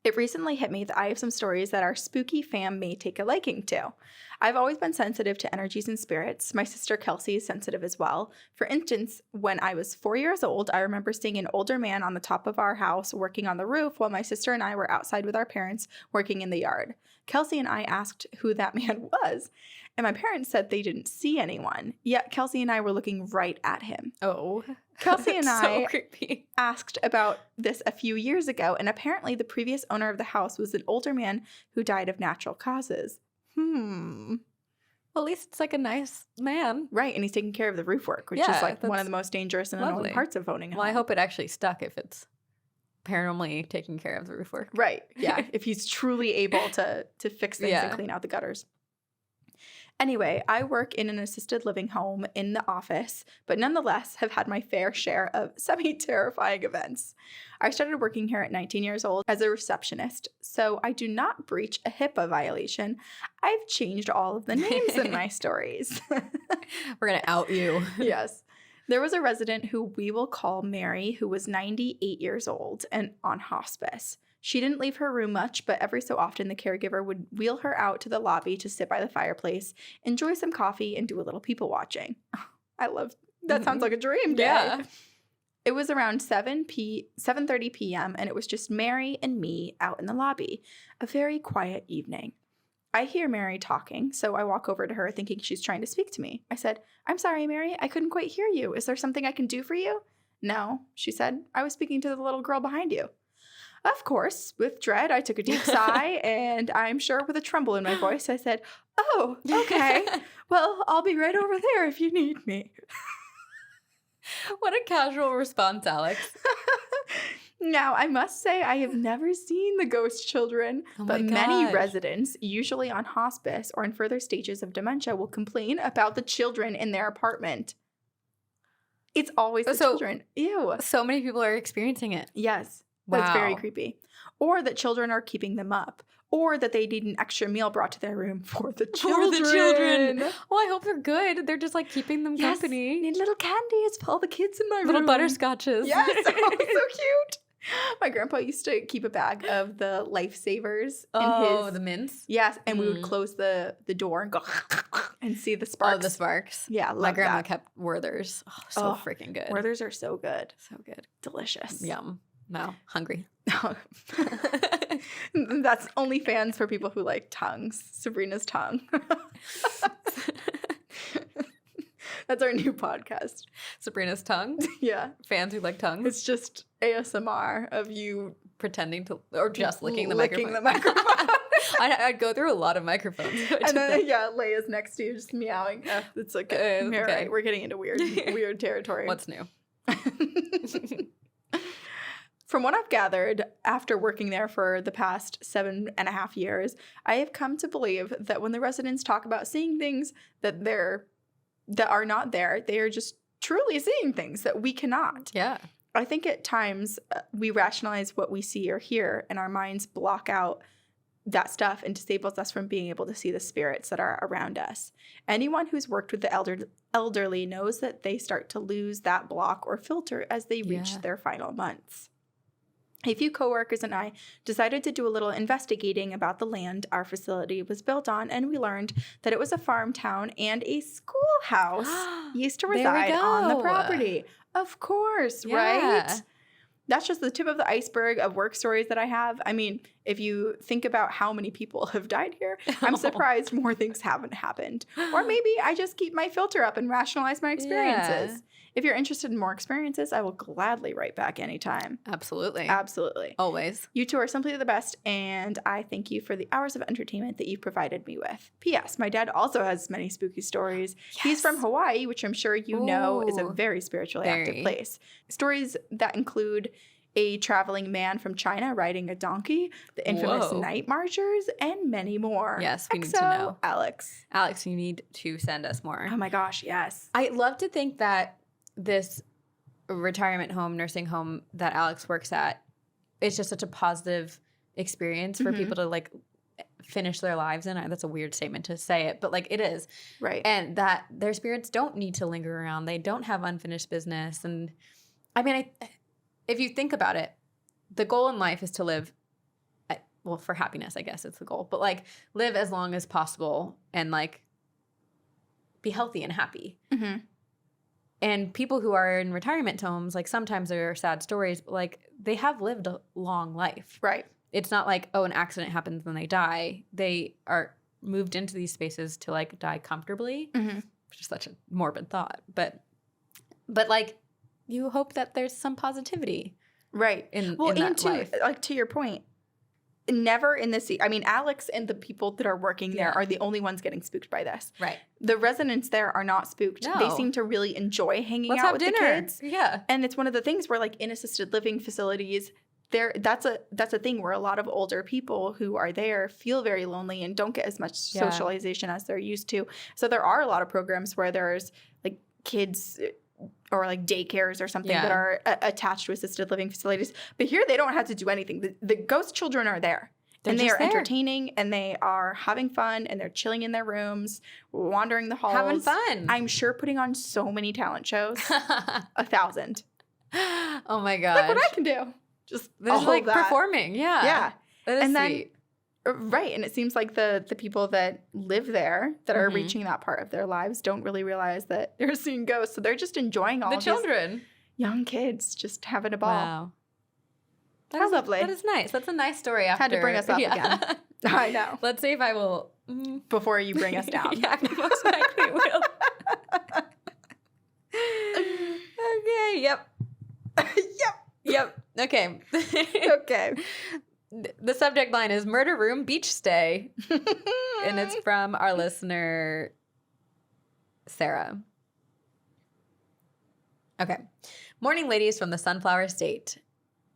It recently hit me that I have some stories that our spooky fam may take a liking to. I've always been sensitive to energies and spirits. My sister Kelsey is sensitive as well. For instance, when I was 4 years old, I remember seeing an older man on the top of our house working on the roof while my sister and I were outside with our parents working in the yard. Kelsey and I asked who that man was, and my parents said they didn't see anyone. Yet Kelsey and I were looking right at him. Oh. Kelsey and I creepy. Asked about this a few years ago, and apparently the previous owner of the house was an older man who died of natural causes. Well, at least it's like a nice man. Right, and he's taking care of the roof work, which is like one of the most dangerous and annoying parts of owning a home. I hope it actually stuck if it's paranormally taking care of the roof work. Right, yeah, if he's truly able to fix things and clean out the gutters. Anyway, I work in an assisted living home in the office, but nonetheless have had my fair share of semi-terrifying events. I started working here at 19 years old as a receptionist, so I do not breach a HIPAA violation. I've changed all of the names in my stories. We're going to out you. Yes. There was a resident who we will call Mary, who was 98 years old and on hospice. She didn't leave her room much, but every so often the caregiver would wheel her out to the lobby to sit by the fireplace, enjoy some coffee, and do a little people watching. I love that. Sounds like a dream day. Yeah. It was around 7:30 p.m., and it was just Mary and me out in the lobby. A very quiet evening. I hear Mary talking, so I walk over to her thinking she's trying to speak to me. I said, "I'm sorry, Mary, I couldn't quite hear you. Is there something I can do for you?" No, she said, I was speaking to the little girl behind you. Of course, with dread, I took a deep sigh, and I'm sure with a tremble in my voice, I said, oh, okay. Well, I'll be right over there if you need me. What a casual response, Alex. Now, I must say I have never seen the ghost children, but many residents, usually on hospice or in further stages of dementia, will complain about the children in their apartment. It's always the children. Ew. So many people are experiencing it. Yes. Wow. That's very creepy. Or that children are keeping them up. Or that they need an extra meal brought to their room for the children. For the children. Well, I hope they're good. They're just like keeping them company. Need little candies for all the kids in my room. Little butterscotches. Yes. Oh, so cute. My grandpa used to keep a bag of the lifesavers in his... the mints? Yes, and we would close the door and go and see the sparks. Oh, the sparks. Yeah, my grandma kept Werther's. Oh, so freaking good. Werther's are so good. So good. Delicious. Yum. No, hungry. That's OnlyFans for people who like tongues. Sabrina's tongue. That's our new podcast. Sabrina's tongue? Yeah. Fans who like tongues? It's just ASMR of you pretending to, or just licking the microphone. I'd go through a lot of microphones. And then, Leia's next to you just meowing. It's like, okay. Right. We're getting into weird territory. What's new? From what I've gathered, after working there for the past 7.5 years, I have come to believe that when the residents talk about seeing things that are not there, they are just truly seeing things that we cannot. Yeah. I think at times we rationalize what we see or hear, and our minds block out that stuff and disables us from being able to see the spirits that are around us. Anyone who's worked with the elderly knows that they start to lose that block or filter as they reach their final months. A few coworkers and I decided to do a little investigating about the land our facility was built on, and we learned that it was a farm town and a schoolhouse used to reside on the property. Of course, right? That's just the tip of the iceberg of work stories that I have. I mean, if you think about how many people have died here, I'm surprised more things haven't happened. Or maybe I just keep my filter up and rationalize my experiences. Yeah. If you're interested in more experiences, I will gladly write back anytime. Absolutely. Absolutely. Always. You two are simply the best, and I thank you for the hours of entertainment that you've provided me with. P.S. My dad also has many spooky stories. Yes. He's from Hawaii, which I'm sure you know is a very spiritually active place. Stories that include a traveling man from China riding a donkey, the infamous night marchers, and many more. Yes, we need to know. Alex. Alex, you need to send us more. Oh my gosh, yes. I love to think that this retirement home, nursing home that Alex works at, it's just such a positive experience for people to like finish their lives in. That's a weird statement to say it, but like it is. Right. And that their spirits don't need to linger around. They don't have unfinished business. And I mean, if you think about it, the goal in life is to live, well, for happiness, I guess it's the goal, but like live as long as possible and like be healthy and happy. Mm-hmm. And people who are in retirement homes, like sometimes there are sad stories, but like they have lived a long life. Right. It's not like, oh, an accident happens and they die. They are moved into these spaces to like die comfortably, which is such a morbid thought. But like you hope that there's some positivity. Right. In that life. Like to your point, never in this, I mean, Alex and the people that are working there are the only ones getting spooked by this. Right. The residents there are not spooked. No. They seem to really enjoy hanging Let's out have with dinner. the kids. Yeah. And it's one of the things where like in assisted living facilities, that's a thing where a lot of older people who are there feel very lonely and don't get as much socialization as they're used to. So there are a lot of programs where there's like kids or like daycares or something that are attached to assisted living facilities. But here they don't have to do anything. The ghost children are there. And they are entertaining and they are having fun and they're chilling in their rooms, wandering the halls. Having fun. I'm sure putting on so many talent shows. 1,000. Oh my gosh. Look what I can do. Just all like that. Performing. Yeah. Yeah. That is sweet. Right. And it seems like the people that live there that are reaching that part of their lives don't really realize that they're seeing ghosts. So they're just enjoying all the of children. Young kids just having a ball. Wow. How lovely. That is nice. That's a nice story after. Had to bring us up again. I know. Let's see if I will. Before you bring us down. Yeah, most likely will. Okay, yep. Yep. Okay. Okay. The subject line is Murder Room Beach Stay. And it's from our listener, Sarah. Okay. Morning, ladies from the Sunflower State.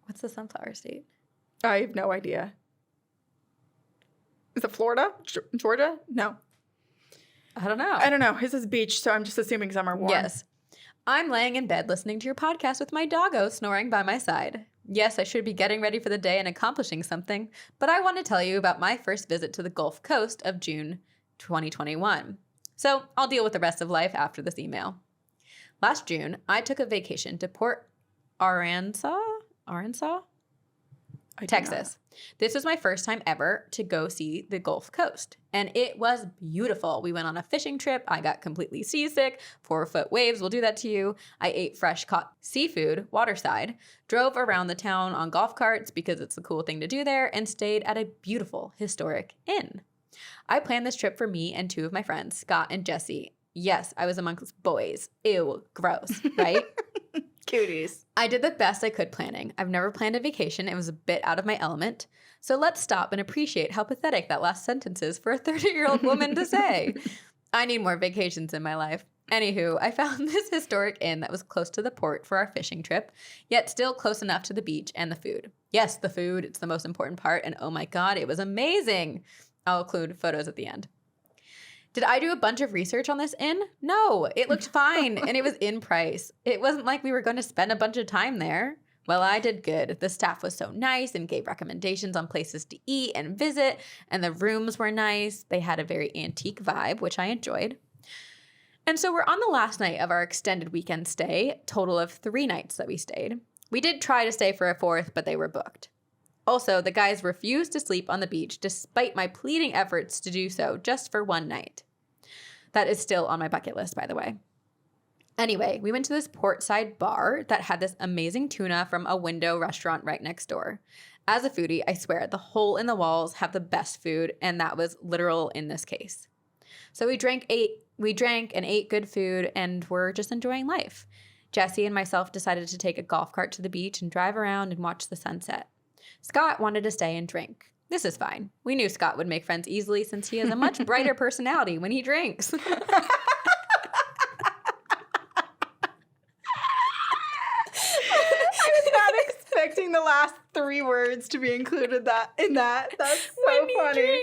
What's the Sunflower State? I have no idea. Is it Florida? Georgia? No. I don't know. I don't know. This is beach, so I'm just assuming some are warm. Yes. I'm laying in bed listening to your podcast with my doggo snoring by my side. Yes, I should be getting ready for the day and accomplishing something, but I want to tell you about my first visit to the Gulf Coast of June 2021. So I'll deal with the rest of life after this email. Last June, I took a vacation to Port Arkansas, Texas. This was my first time ever to go see the Gulf Coast, and it was beautiful. We went on a fishing trip. I got completely seasick. 4-foot waves will do that to you. I ate fresh caught seafood waterside, drove around the town on golf carts because it's a cool thing to do there, and stayed at a beautiful historic inn. I planned this trip for me and 2 of my friends, Scott and Jesse. Yes, I was amongst boys. Ew, gross, right? Cuties. I did the best I could planning. I've never planned a vacation. It was a bit out of my element. So let's stop and appreciate how pathetic that last sentence is for a 30-year-old woman to say. I need more vacations in my life. Anywho, I found this historic inn that was close to the port for our fishing trip, yet still close enough to the beach and the food. Yes, the food, it's the most important part, and oh my God, it was amazing. I'll include photos at the end. Did I do a bunch of research on this inn? No, it looked fine, and it was in price. It wasn't like we were going to spend a bunch of time there. Well, I did good. The staff was so nice and gave recommendations on places to eat and visit, and the rooms were nice. They had a very antique vibe, which I enjoyed. And so we're on the last night of our extended weekend stay, total of 3 nights that we stayed. We did try to stay for a 4th, but they were booked. Also, the guys refused to sleep on the beach despite my pleading efforts to do so just for 1 night. That is still on my bucket list, by the way. Anyway, we went to this portside bar that had this amazing tuna from a window restaurant right next door. As a foodie, I swear, the hole in the walls have the best food, and that was literal in this case. So we drank and ate good food, and were just enjoying life. Jesse and myself decided to take a golf cart to the beach and drive around and watch the sunset. Scott wanted to stay and drink. This is fine. We knew Scott would make friends easily since he has a much brighter personality when he drinks. I was not expecting the last 3 words to be included in that. That's so funny.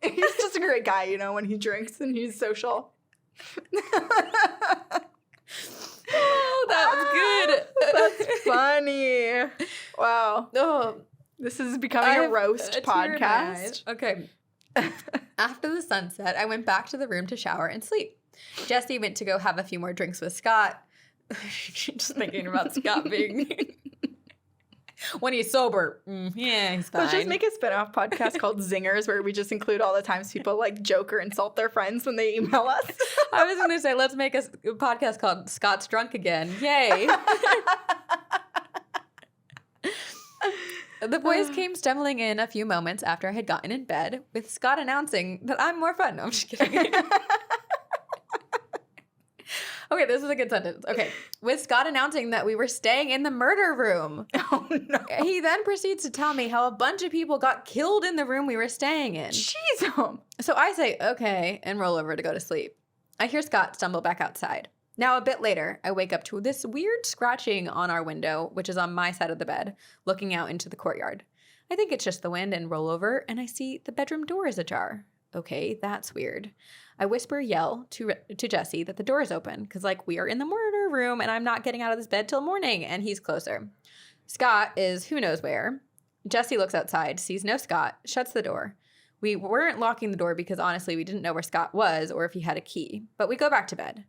He's just a great guy, you know, when he drinks and he's social. Oh, that was good. That's funny. Wow. Oh, this is becoming a roast podcast. Okay. After the sunset, I went back to the room to shower and sleep. Jesse went to go have a few more drinks with Scott. Just thinking about Scott being... when he's sober. Yeah, he's fine. Let's just make a spin-off podcast called Zingers, where we just include all the times people like joke or insult their friends when they email us. I was going to say, let's make a podcast called Scott's Drunk Again. Yay. The boys came stumbling in a few moments after I had gotten in bed, with Scott announcing that I'm more fun. No, I'm just kidding. Okay, this is a good sentence. Okay, with Scott announcing that we were staying in the murder room. Oh, no. He then proceeds to tell me how a bunch of people got killed in the room we were staying in. Jeez. So I say, okay, and roll over to go to sleep. I hear Scott stumble back outside. Now, a bit later, I wake up to this weird scratching on our window, which is on my side of the bed, looking out into the courtyard. I think it's just the wind and roll over, and I see the bedroom door is ajar. Okay, that's weird. I yell to Jesse that the door is open, because, like, we are in the murder room, and I'm not getting out of this bed till morning, and he's closer. Scott is who knows where. Jesse looks outside, sees no Scott, shuts the door. We weren't locking the door because, honestly, we didn't know where Scott was or if he had a key, but we go back to bed.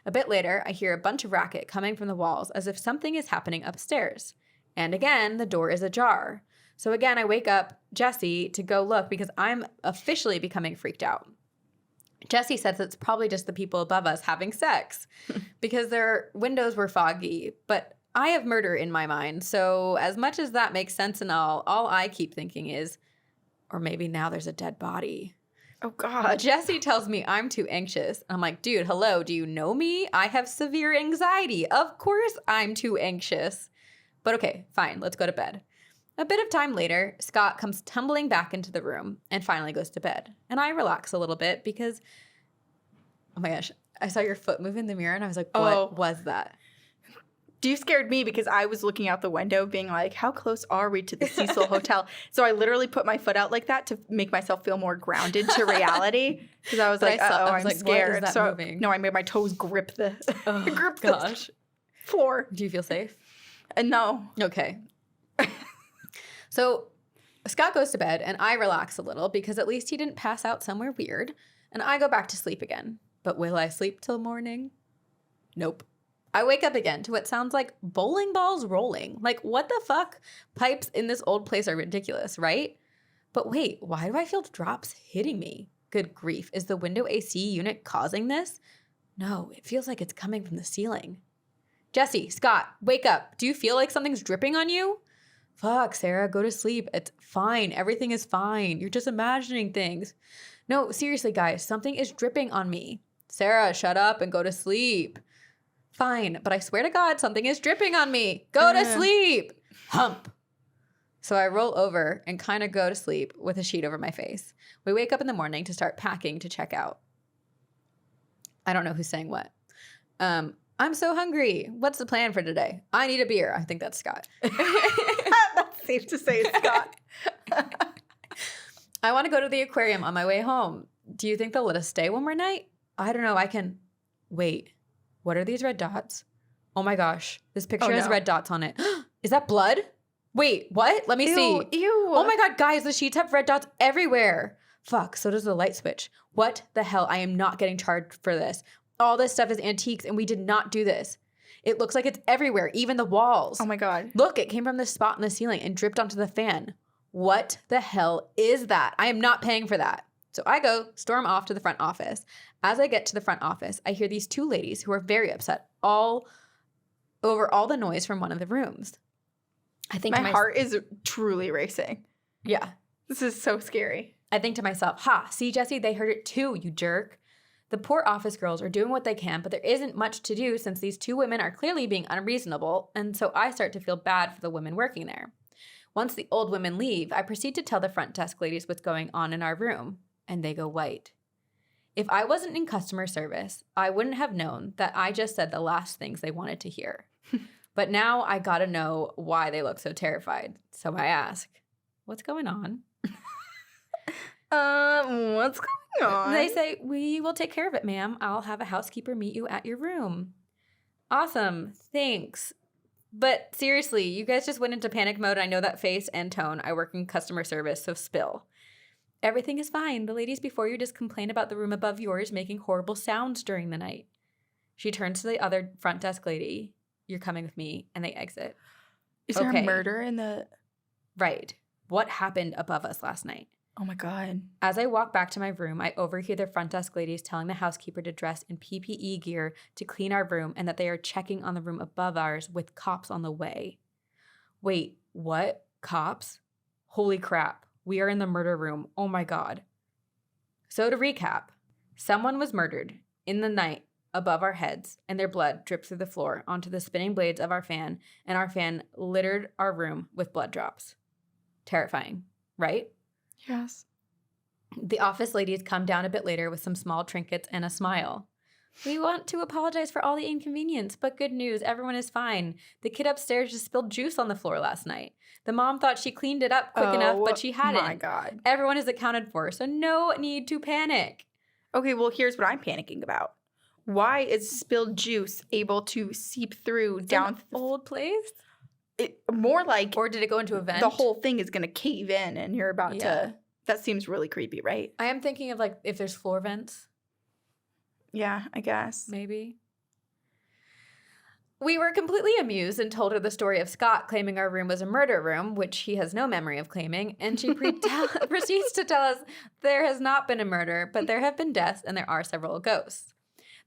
A bit later, I hear a bunch of racket coming from the walls as if something is happening upstairs. And again, the door is ajar. So again, I wake up Jesse to go look because I'm officially becoming freaked out. Jesse says it's probably just the people above us having sex because their windows were foggy. But I have murder in my mind. So as much as that makes sense and all I keep thinking is, or maybe now there's a dead body. Oh, God. Jesse tells me I'm too anxious. I'm like, dude, hello, do you know me? I have severe anxiety. Of course I'm too anxious. But okay, fine. Let's go to bed. A bit of time later, Scott comes tumbling back into the room and finally goes to bed. And I relax a little bit because, oh my gosh, I saw your foot move in the mirror and I was like, what was that? You scared me because I was looking out the window being like, how close are we to the Cecil Hotel? So I literally put my foot out like that to make myself feel more grounded to reality because I was like, I'm scared. What is that moving? No, I made my toes grip the, gosh. The floor. Do you feel safe? No. Okay. So Scott goes to bed and I relax a little because at least he didn't pass out somewhere weird. And I go back to sleep again. But will I sleep till morning? Nope. I wake up again to what sounds like bowling balls rolling. Like, what the fuck? Pipes in this old place are ridiculous, right? But wait, why do I feel drops hitting me? Good grief. Is the window AC unit causing this? No, it feels like it's coming from the ceiling. Jesse, Scott, wake up. Do you feel like something's dripping on you? Fuck, Sarah, go to sleep. It's fine. Everything is fine. You're just imagining things. No, seriously, guys, something is dripping on me. Sarah, shut up and go to sleep. Fine, but I swear to God, something is dripping on me. Go to sleep. Hump. So I roll over and kind of go to sleep with a sheet over my face. We wake up in the morning to start packing to check out. I don't know who's saying what. I'm so hungry. What's the plan for today? I need a beer. I think that's Scott. That's safe to say it's Scott. I want to go to the aquarium on my way home. Do you think they'll let us stay one more night? I don't know. I can. Wait. What are these red dots? Oh my gosh. This picture has red dots on it. Is that blood? Wait, what? Let me see. Ew. Oh my God, guys, the sheets have red dots everywhere. Fuck, so does the light switch. What the hell? I am not getting charged for this. All this stuff is antiques and we did not do this. It looks like it's everywhere, even the walls. Oh my God. Look, it came from this spot in the ceiling and dripped onto the fan. What the hell is that? I am not paying for that. So I go storm off to the front office. As I get to the front office, I hear these two ladies who are very upset all over all the noise from one of the rooms. I think my heart is truly racing. Yeah. This is so scary. I think to myself, see, Jesse, they heard it too, you jerk. The poor office girls are doing what they can, but there isn't much to do since these two women are clearly being unreasonable, and so I start to feel bad for the women working there. Once the old women leave, I proceed to tell the front desk ladies what's going on in our room, and they go white. If I wasn't in customer service, I wouldn't have known that I just said the last things they wanted to hear. But now I gotta know why they look so terrified. So I ask, what's going on? What's going on? They say, we will take care of it, ma'am. I'll have a housekeeper meet you at your room. Awesome. Thanks. But seriously, you guys just went into panic mode. I know that face and tone. I work in customer service, so spill. Everything is fine. The ladies before you just complained about the room above yours making horrible sounds during the night. She turns to the other front desk lady. You're coming with me. And they exit. Is there a murder in the... Right. What happened above us last night? Oh my God. As I walk back to my room, I overhear the front desk ladies telling the housekeeper to dress in PPE gear to clean our room and that they are checking on the room above ours with cops on the way. Wait, what? Cops? Holy crap. We are in the murder room. Oh my God. So to recap, someone was murdered in the night above our heads and their blood dripped through the floor onto the spinning blades of our fan, and our fan littered our room with blood drops. Terrifying, right? Yes. The office ladies come down a bit later with some small trinkets and a smile. We want to apologize for all the inconvenience, but good news, everyone is fine. The kid upstairs just spilled juice on the floor last night. The mom thought she cleaned it up quick enough, but she hadn't. Oh my God. Everyone is accounted for, so no need to panic. Okay, well, here's what I'm panicking about. Why is spilled juice able to seep through down the old place? More like... Or did it go into a vent? The whole thing is going to cave in and you're about to... That seems really creepy, right? I am thinking of like if there's floor vents. Yeah, I guess. Maybe. We were completely amused and told her the story of Scott claiming our room was a murder room, which he has no memory of claiming, and she proceeds to tell us there has not been a murder, but there have been deaths and there are several ghosts.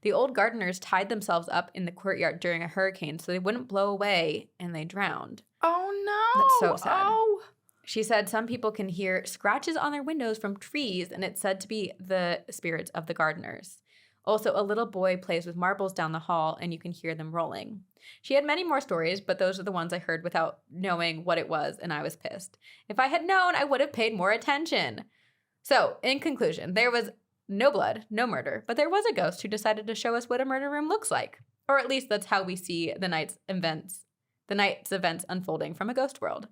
The old gardeners tied themselves up in the courtyard during a hurricane so they wouldn't blow away, and they drowned. Oh, no. That's so sad. Oh. She said some people can hear scratches on their windows from trees, and it's said to be the spirits of the gardeners. Also, a little boy plays with marbles down the hall, and you can hear them rolling. She had many more stories, but those are the ones I heard without knowing what it was, and I was pissed. If I had known, I would have paid more attention. So, in conclusion, there was no blood, no murder, but there was a ghost who decided to show us what a murder room looks like. Or at least that's how we see the night's events unfolding from a ghost world.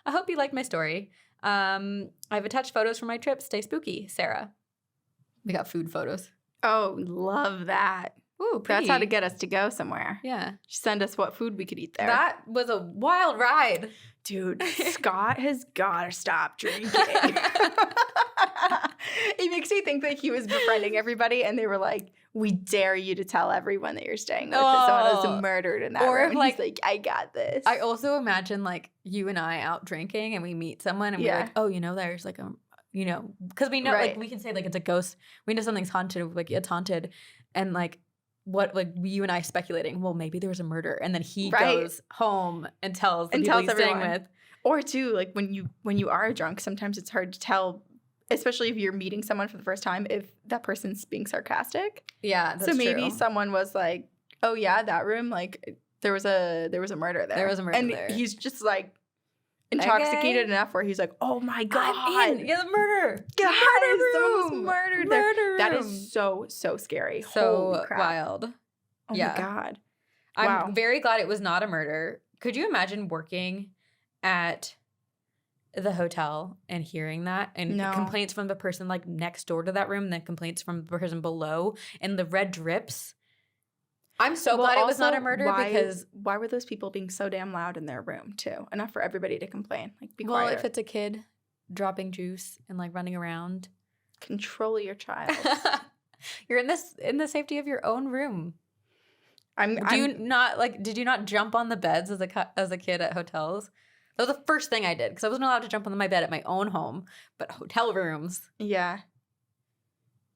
I hope you liked my story. I've attached photos from my trip. Stay spooky, Sarah. We got food photos. Oh, love that. Ooh, pretty. That's how to get us to go somewhere. Yeah. Send us what food we could eat there. That was a wild ride. Dude, Scott has got to stop drinking. It makes me think that he was befriending everybody and they were like, we dare you to tell everyone that you're staying with that someone was murdered in that room. Or if, like, he's like, I got this. I also imagine, like, you and I out drinking and we meet someone and we're like, oh, there's like a, because we know, like, we can say, like, it's a ghost. We know something's haunted. Like, it's haunted. And, like, what, like, you and I speculating, well, maybe there was a murder. And then he goes home and tells the people he's staying with. Or, too, like, when you are drunk, sometimes it's hard to tell, especially if you're meeting someone for the first time, if that person's being sarcastic. Yeah, that's true. So maybe someone was like, oh, yeah, that room, like, there was a murder there. There was a murder there. And he's just, like, intoxicated enough where he's like, oh, my God. I'm in. Yeah, the murder. God, someone was murdered there. That is so, so scary. So holy crap. Wild. Oh, my God. I'm very glad it was not a murder. Could you imagine working at the hotel and hearing that and complaints from the person like next door to that room and then complaints from the person below and the red drips? I'm so glad it was not a murder because why were those people being so damn loud in their room too? Enough for everybody to complain. Like, be quiet. Well, if it's a kid dropping juice and like running around, control your child. You're in the safety of your own room. Did you not jump on the beds as a kid at hotels? That was the first thing I did because I wasn't allowed to jump on my bed at my own home, but hotel rooms. Yeah.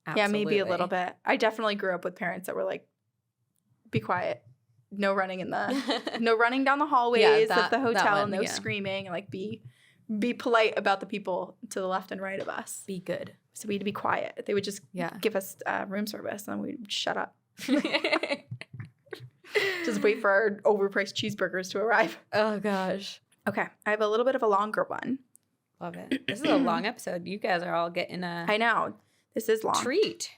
Absolutely. Yeah, maybe a little bit. I definitely grew up with parents that were like, be quiet. No running no running down the hallways of the hotel. No screaming. Like be polite about the people to the left and right of us. Be good. So we had to be quiet. They would just give us room service and then we'd shut up. Just wait for our overpriced cheeseburgers to arrive. Oh, gosh. Okay. I have a little bit of a longer one. Love it. This is a long episode. You guys are all getting I know. This is long. Treat.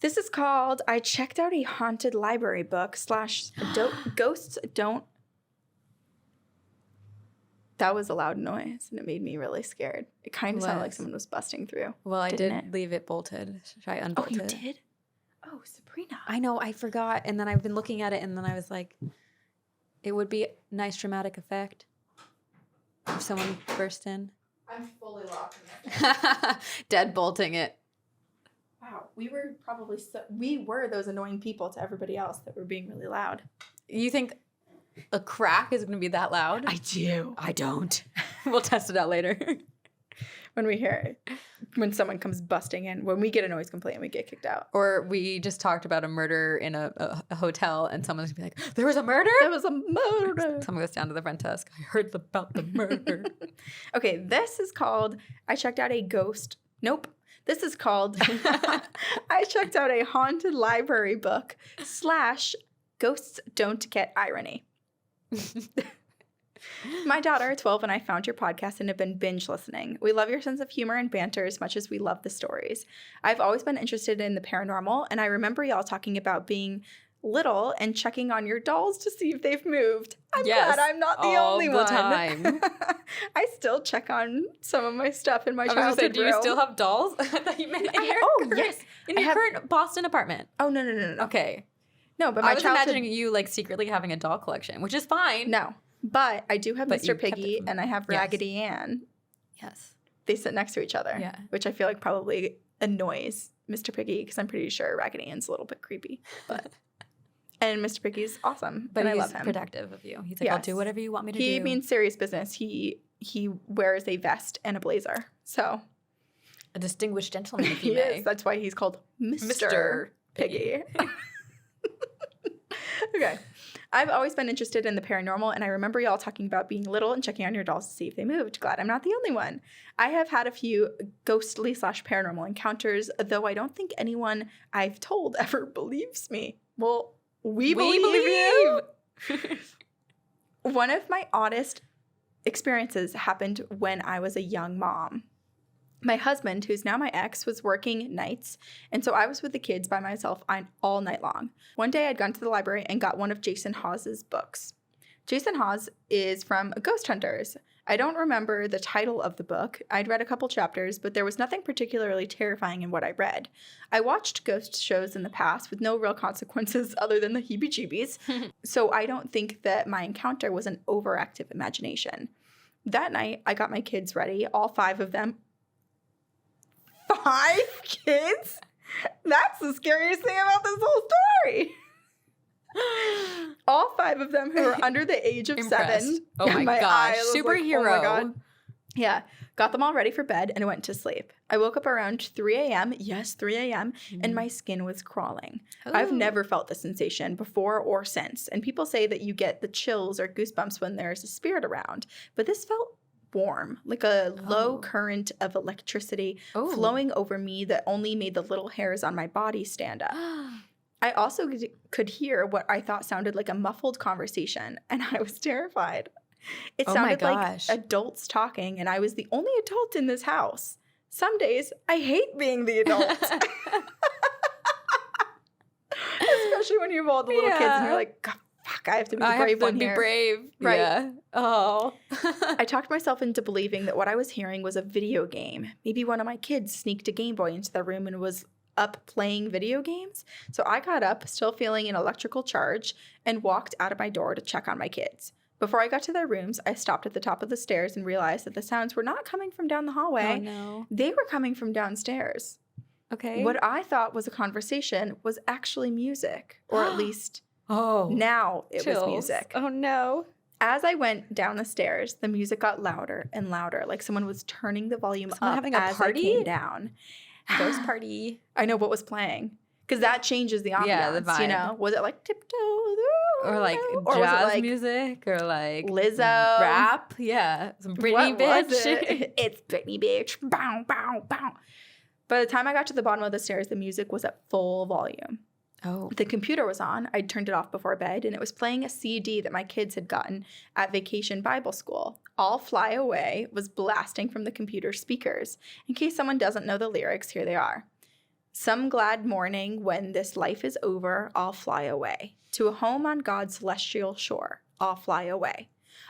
This is called I Checked Out a Haunted Library Book / Ghosts Don't. That was a loud noise and it made me really scared. It kind of sounded like someone was busting through. Well, I did leave it bolted. Should I unbolt it? Oh, you did? Oh, Sabrina. I know. I forgot. And then I've been looking at it and then I was like, it would be a nice dramatic effect if someone burst in. I'm fully locked in that. Dead bolting it. Wow. We were those annoying people to everybody else that were being really loud. You think a crack is going to be that loud? I do. I don't. We'll test it out later. When we hear it. When someone comes busting in. When we get a noise complaint, we get kicked out. Or we just talked about a murder in a hotel and someone's going to be like, there was a murder? There was a murder. Someone goes down to the front desk. I heard about the murder. Okay, this is called I Checked Out a Ghost. Nope. This is called I Checked Out a Haunted Library Book / Ghosts Don't Get Irony. My daughter, 12, and I found your podcast and have been binge listening. We love your sense of humor and banter as much as we love the stories. I've always been interested in the paranormal, and I remember y'all talking about being little and checking on your dolls to see if they've moved. I'm glad I'm not the only one. All the time. I still check on some of my stuff in my childhood room. Do you still have dolls? Yes. In your current Boston apartment? Oh, no. Okay. No, but I was imagining you like secretly having a doll collection, which is fine. No. But I do have Mr. Piggy and I have Raggedy Ann. Yes. They sit next to each other, which I feel like probably annoys Mr. Piggy because I'm pretty sure Raggedy Ann's a little bit creepy. But and Mr. Piggy's awesome, but I love him. Protective of you. He's like, I'll do whatever you want me to do. He means serious business. He wears a vest and a blazer. So a distinguished gentleman, if you may. Is. That's why he's called Mr. Piggy. Okay. I've always been interested in the paranormal, and I remember y'all talking about being little and checking on your dolls to see if they moved. Glad I'm not the only one. I have had a few ghostly/paranormal encounters, though I don't think anyone I've told ever believes me. Well, we believe you. One of my oddest experiences happened when I was a young mom. My husband, who's now my ex, was working nights, and so I was with the kids by myself all night long. One day I'd gone to the library and got one of Jason Hawes's books. Jason Hawes is from Ghost Hunters. I don't remember the title of the book. I'd read a couple chapters, but there was nothing particularly terrifying in what I read. I watched ghost shows in the past with no real consequences other than the heebie-jeebies, so I don't think that my encounter was an overactive imagination. That night, I got my kids ready, all 5 of them. 5 kids? That's the scariest thing about this whole story. All 5 of them who were under the age of 7. Oh my gosh. Superhero. Like, oh my God. Yeah. Got them all ready for bed and went to sleep. I woke up around 3 a.m. Yes, 3 a.m. And my skin was crawling. Ooh. I've never felt this sensation before or since. And people say that you get the chills or goosebumps when there's a spirit around. But this felt warm, like a low current of electricity flowing over me that only made the little hairs on my body stand up. I also could hear what I thought sounded like a muffled conversation, and I was terrified. It sounded like adults talking, and I was the only adult in this house. Some days, I hate being the adult. Especially when you have all the little kids, and you're like, God, fuck, I have to be the brave one here. Brave. Right. Yeah. Oh. I talked myself into believing that what I was hearing was a video game. Maybe one of my kids sneaked a Game Boy into their room and was up playing video games. So I got up, still feeling an electrical charge, and walked out of my door to check on my kids. Before I got to their rooms, I stopped at the top of the stairs and realized that the sounds were not coming from down the hallway. Oh, no. They were coming from downstairs. Okay. What I thought was a conversation was actually music, or at least now it was music. Oh, no. As I went down the stairs, the music got louder and louder, like someone was turning the volume up having a as party? I came down. Ghost party. I know what was playing. Because that changes the ambiance, Yeah, the vibe. you know? Was it like tiptoe? Or like or jazz was it like music or like Lizzo? rap. Yeah. Some Britney What bitch. was it? It's Britney bitch. Bow, bow, bow. By the time I got to the bottom of the stairs, the music was at full volume. Oh. The computer was on. I'd turned it off before bed, and it was playing a CD that my kids had gotten at Vacation Bible School. All Fly Away was blasting from the computer speakers. In case someone doesn't know the lyrics, here they are. Some glad morning when this life is over, I'll fly away. To a home on God's celestial shore, I'll fly away.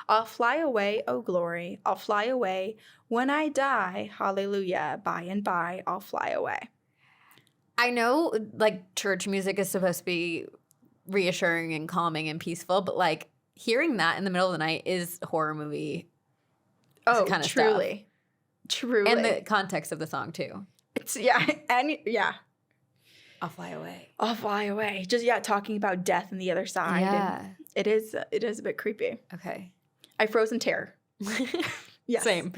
I'll fly away, oh glory, I'll fly away. When I die, hallelujah, by and by, I'll fly away. I know like church music is supposed to be reassuring and calming and peaceful, but like hearing that in the middle of the night is horror movie kind of truly. stuff. Truly. And the context of the song too. It's, yeah, and yeah. I'll fly away. I'll fly away. Just, talking about death and the other side. Yeah. And it is a bit creepy. Okay. I froze in terror. Yes. Same.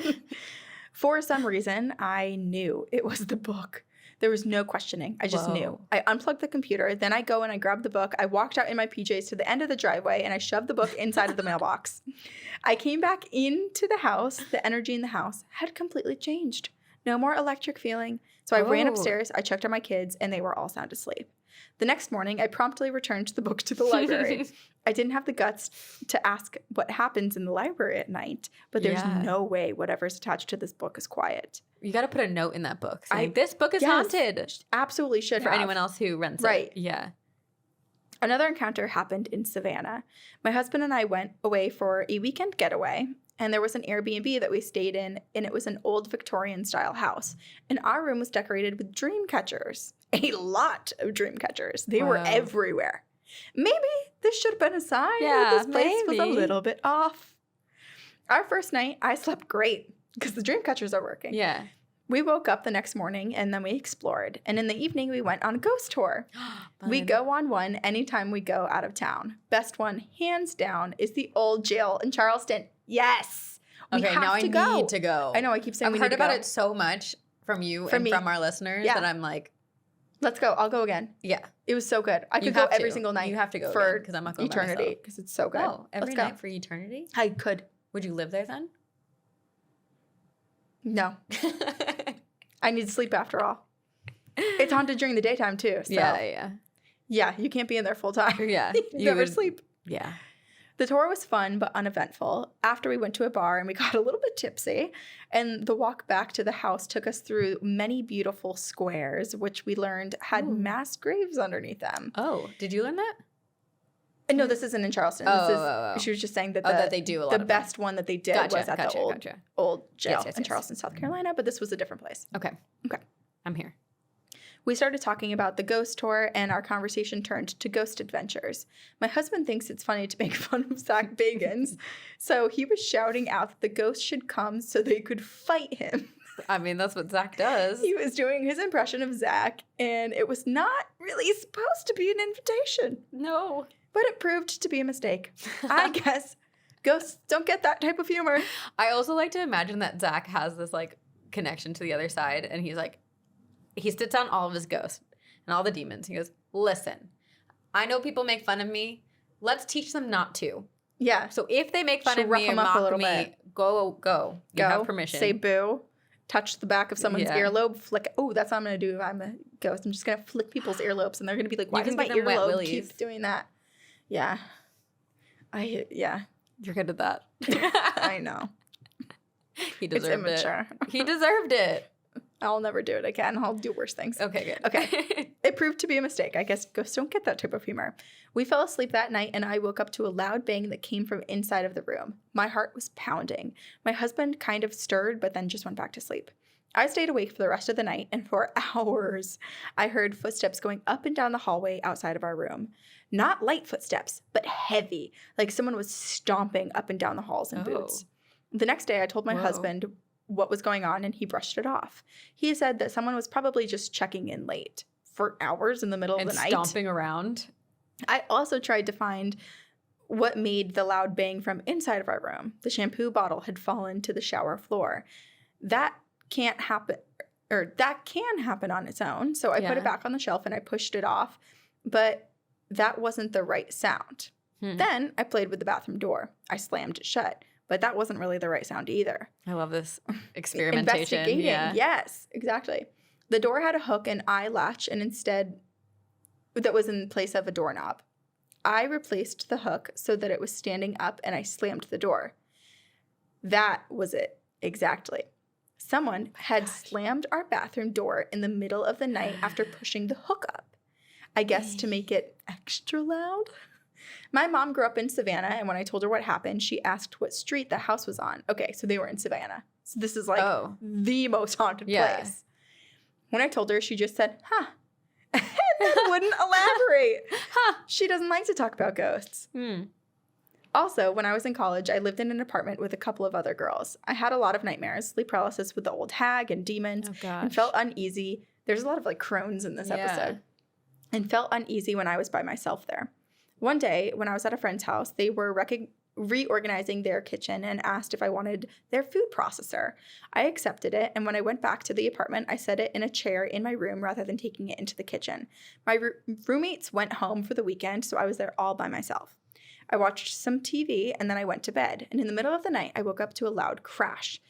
For some reason, I knew it was the book. There was no questioning. I just knew. I unplugged the computer. Then I go and I grabbed the book. I walked out in my PJs to the end of the driveway and I shoved the book inside of the mailbox. I came back into the house. The energy in the house had completely changed. No more electric feeling. So I ran upstairs. I checked on my kids and they were all sound asleep. The next morning, I promptly returned the book to the library. I didn't have the guts to ask what happens in the library at night, but there's no way whatever's attached to this book is quiet. You got to put a note in that book saying, this book is haunted. Absolutely should for have. anyone else who rents Right. it. Yeah. Another encounter happened in Savannah. My husband and I went away for a weekend getaway, and there was an Airbnb that we stayed in, and it was an old Victorian-style house. And our room was decorated with dream catchers. A lot of dream catchers. They were everywhere. Maybe this should have been a sign that this place was a little bit off. Our first night, I slept great because the dream catchers are working. Yeah. We woke up the next morning and then we explored. And in the evening, we went on a ghost tour. We go on one anytime we go out of town. Best one, hands down, is the old jail in Charleston. Yes. Okay, now I need to go. I know, I keep saying I've heard about it so much from you and from our listeners that I'm like, Let's go. I'll go again. Yeah. It was so good. I could go every single night. You have to go for because I'm not going eternity because it's so good. Oh, every night for eternity? I could. Would you live there then? No. I need sleep after all. It's haunted during the daytime too. So. Yeah. Yeah, you can't be in there full time. Yeah. You never sleep. Yeah. The tour was fun but uneventful. After we went to a bar and we got a little bit tipsy, and the walk back to the house took us through many beautiful squares, which we learned had mass graves underneath them. Oh, did you learn that? No, this isn't in Charleston. She was just saying that, that they do a lot the best one that they did was at the old jail in Charleston, South Carolina, but this was a different place. Okay. I'm here. We started talking about the ghost tour, and our conversation turned to ghost adventures. My husband thinks it's funny to make fun of Zach Bagans, so he was shouting out that the ghost should come so they could fight him. I mean, that's what Zach does. He was doing his impression of Zach, and it was not really supposed to be an invitation. No. But it proved to be a mistake. I guess ghosts don't get that type of humor. I also like to imagine that Zach has this, like, connection to the other side, and he's like, he sits down all of his ghosts and all the demons. He goes, listen, I know people make fun of me. Let's teach them not to. Yeah. So if they make fun of me and mock me, go. You have permission. Say boo. Touch the back of someone's earlobe. Flick. Oh, that's what I'm going to do if I'm a ghost. I'm just going to flick people's earlobes, and they're going to be like, why does my earlobe keep doing that? Yeah. You're good at that. I know. He deserved it's immature. it. He deserved it. I'll never do it again. I'll do worse things. Okay, good. Okay. It proved to be a mistake. I guess ghosts don't get that type of humor. We fell asleep that night, and I woke up to a loud bang that came from inside of the room. My heart was pounding. My husband kind of stirred, but then just went back to sleep. I stayed awake for the rest of the night, and for hours, I heard footsteps going up and down the hallway outside of our room. Not light footsteps, but heavy, like someone was stomping up and down the halls in boots. The next day, I told my husband what was going on, and he brushed it off. He said that someone was probably just checking in late for hours in the middle of the night. Stomping around. I also tried to find what made the loud bang from inside of our room. The shampoo bottle had fallen to the shower floor. That can't happen, or that can happen on its own. So I put it back on the shelf and I pushed it off, but that wasn't the right sound. Then I played with the bathroom door. I slammed it shut. But that wasn't really the right sound either. I love this experimentation. Investigating. Yeah. Yes, exactly. The door had a hook and eye latch, and instead, that was in place of a doorknob. I replaced the hook so that it was standing up, and I slammed the door. That was it. Exactly. Someone had slammed our bathroom door in the middle of the night after pushing the hook up. I guess to make it extra loud. My mom grew up in Savannah, and when I told her what happened, she asked what street the house was on. Okay, so they were in Savannah. So this is like the most haunted place. When I told her, she just said, huh, and then wouldn't elaborate. She doesn't like to talk about ghosts. Also, when I was in college, I lived in an apartment with a couple of other girls. I had a lot of nightmares, sleep paralysis with the old hag and demons, and felt uneasy. There's a lot of like crones in this episode. And felt uneasy when I was by myself there. One day, when I was at a friend's house, they were reorganizing their kitchen and asked if I wanted their food processor. I accepted it, and when I went back to the apartment, I set it in a chair in my room rather than taking it into the kitchen. My roommates went home for the weekend, so I was there all by myself. I watched some TV, and then I went to bed, and in the middle of the night, I woke up to a loud crash.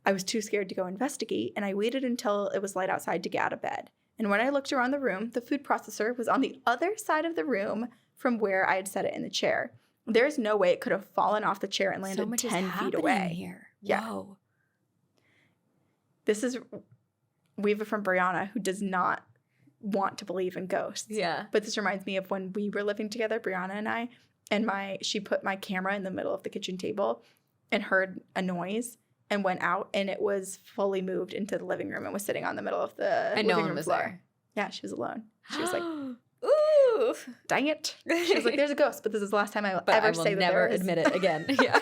I was too scared to go investigate, and I waited until it was light outside to get out of bed. And when I looked around the room, the food processor was on the other side of the room from where I had set it in the chair. There's no way it could have fallen off the chair and landed 10 feet away. Here. Yeah. Whoa. This is Weeva from Brianna, who does not want to believe in ghosts. Yeah. But this reminds me of when we were living together, Brianna and I, and she put my camera in the middle of the kitchen table and heard a noise and went out, and it was fully moved into the living room and was sitting on the middle of the living room was floor. There. Yeah, she was alone. She was like, ooh, dang it. She was like, there's a ghost, but this is the last time I will ever say that there is. Never admit it again. Yeah.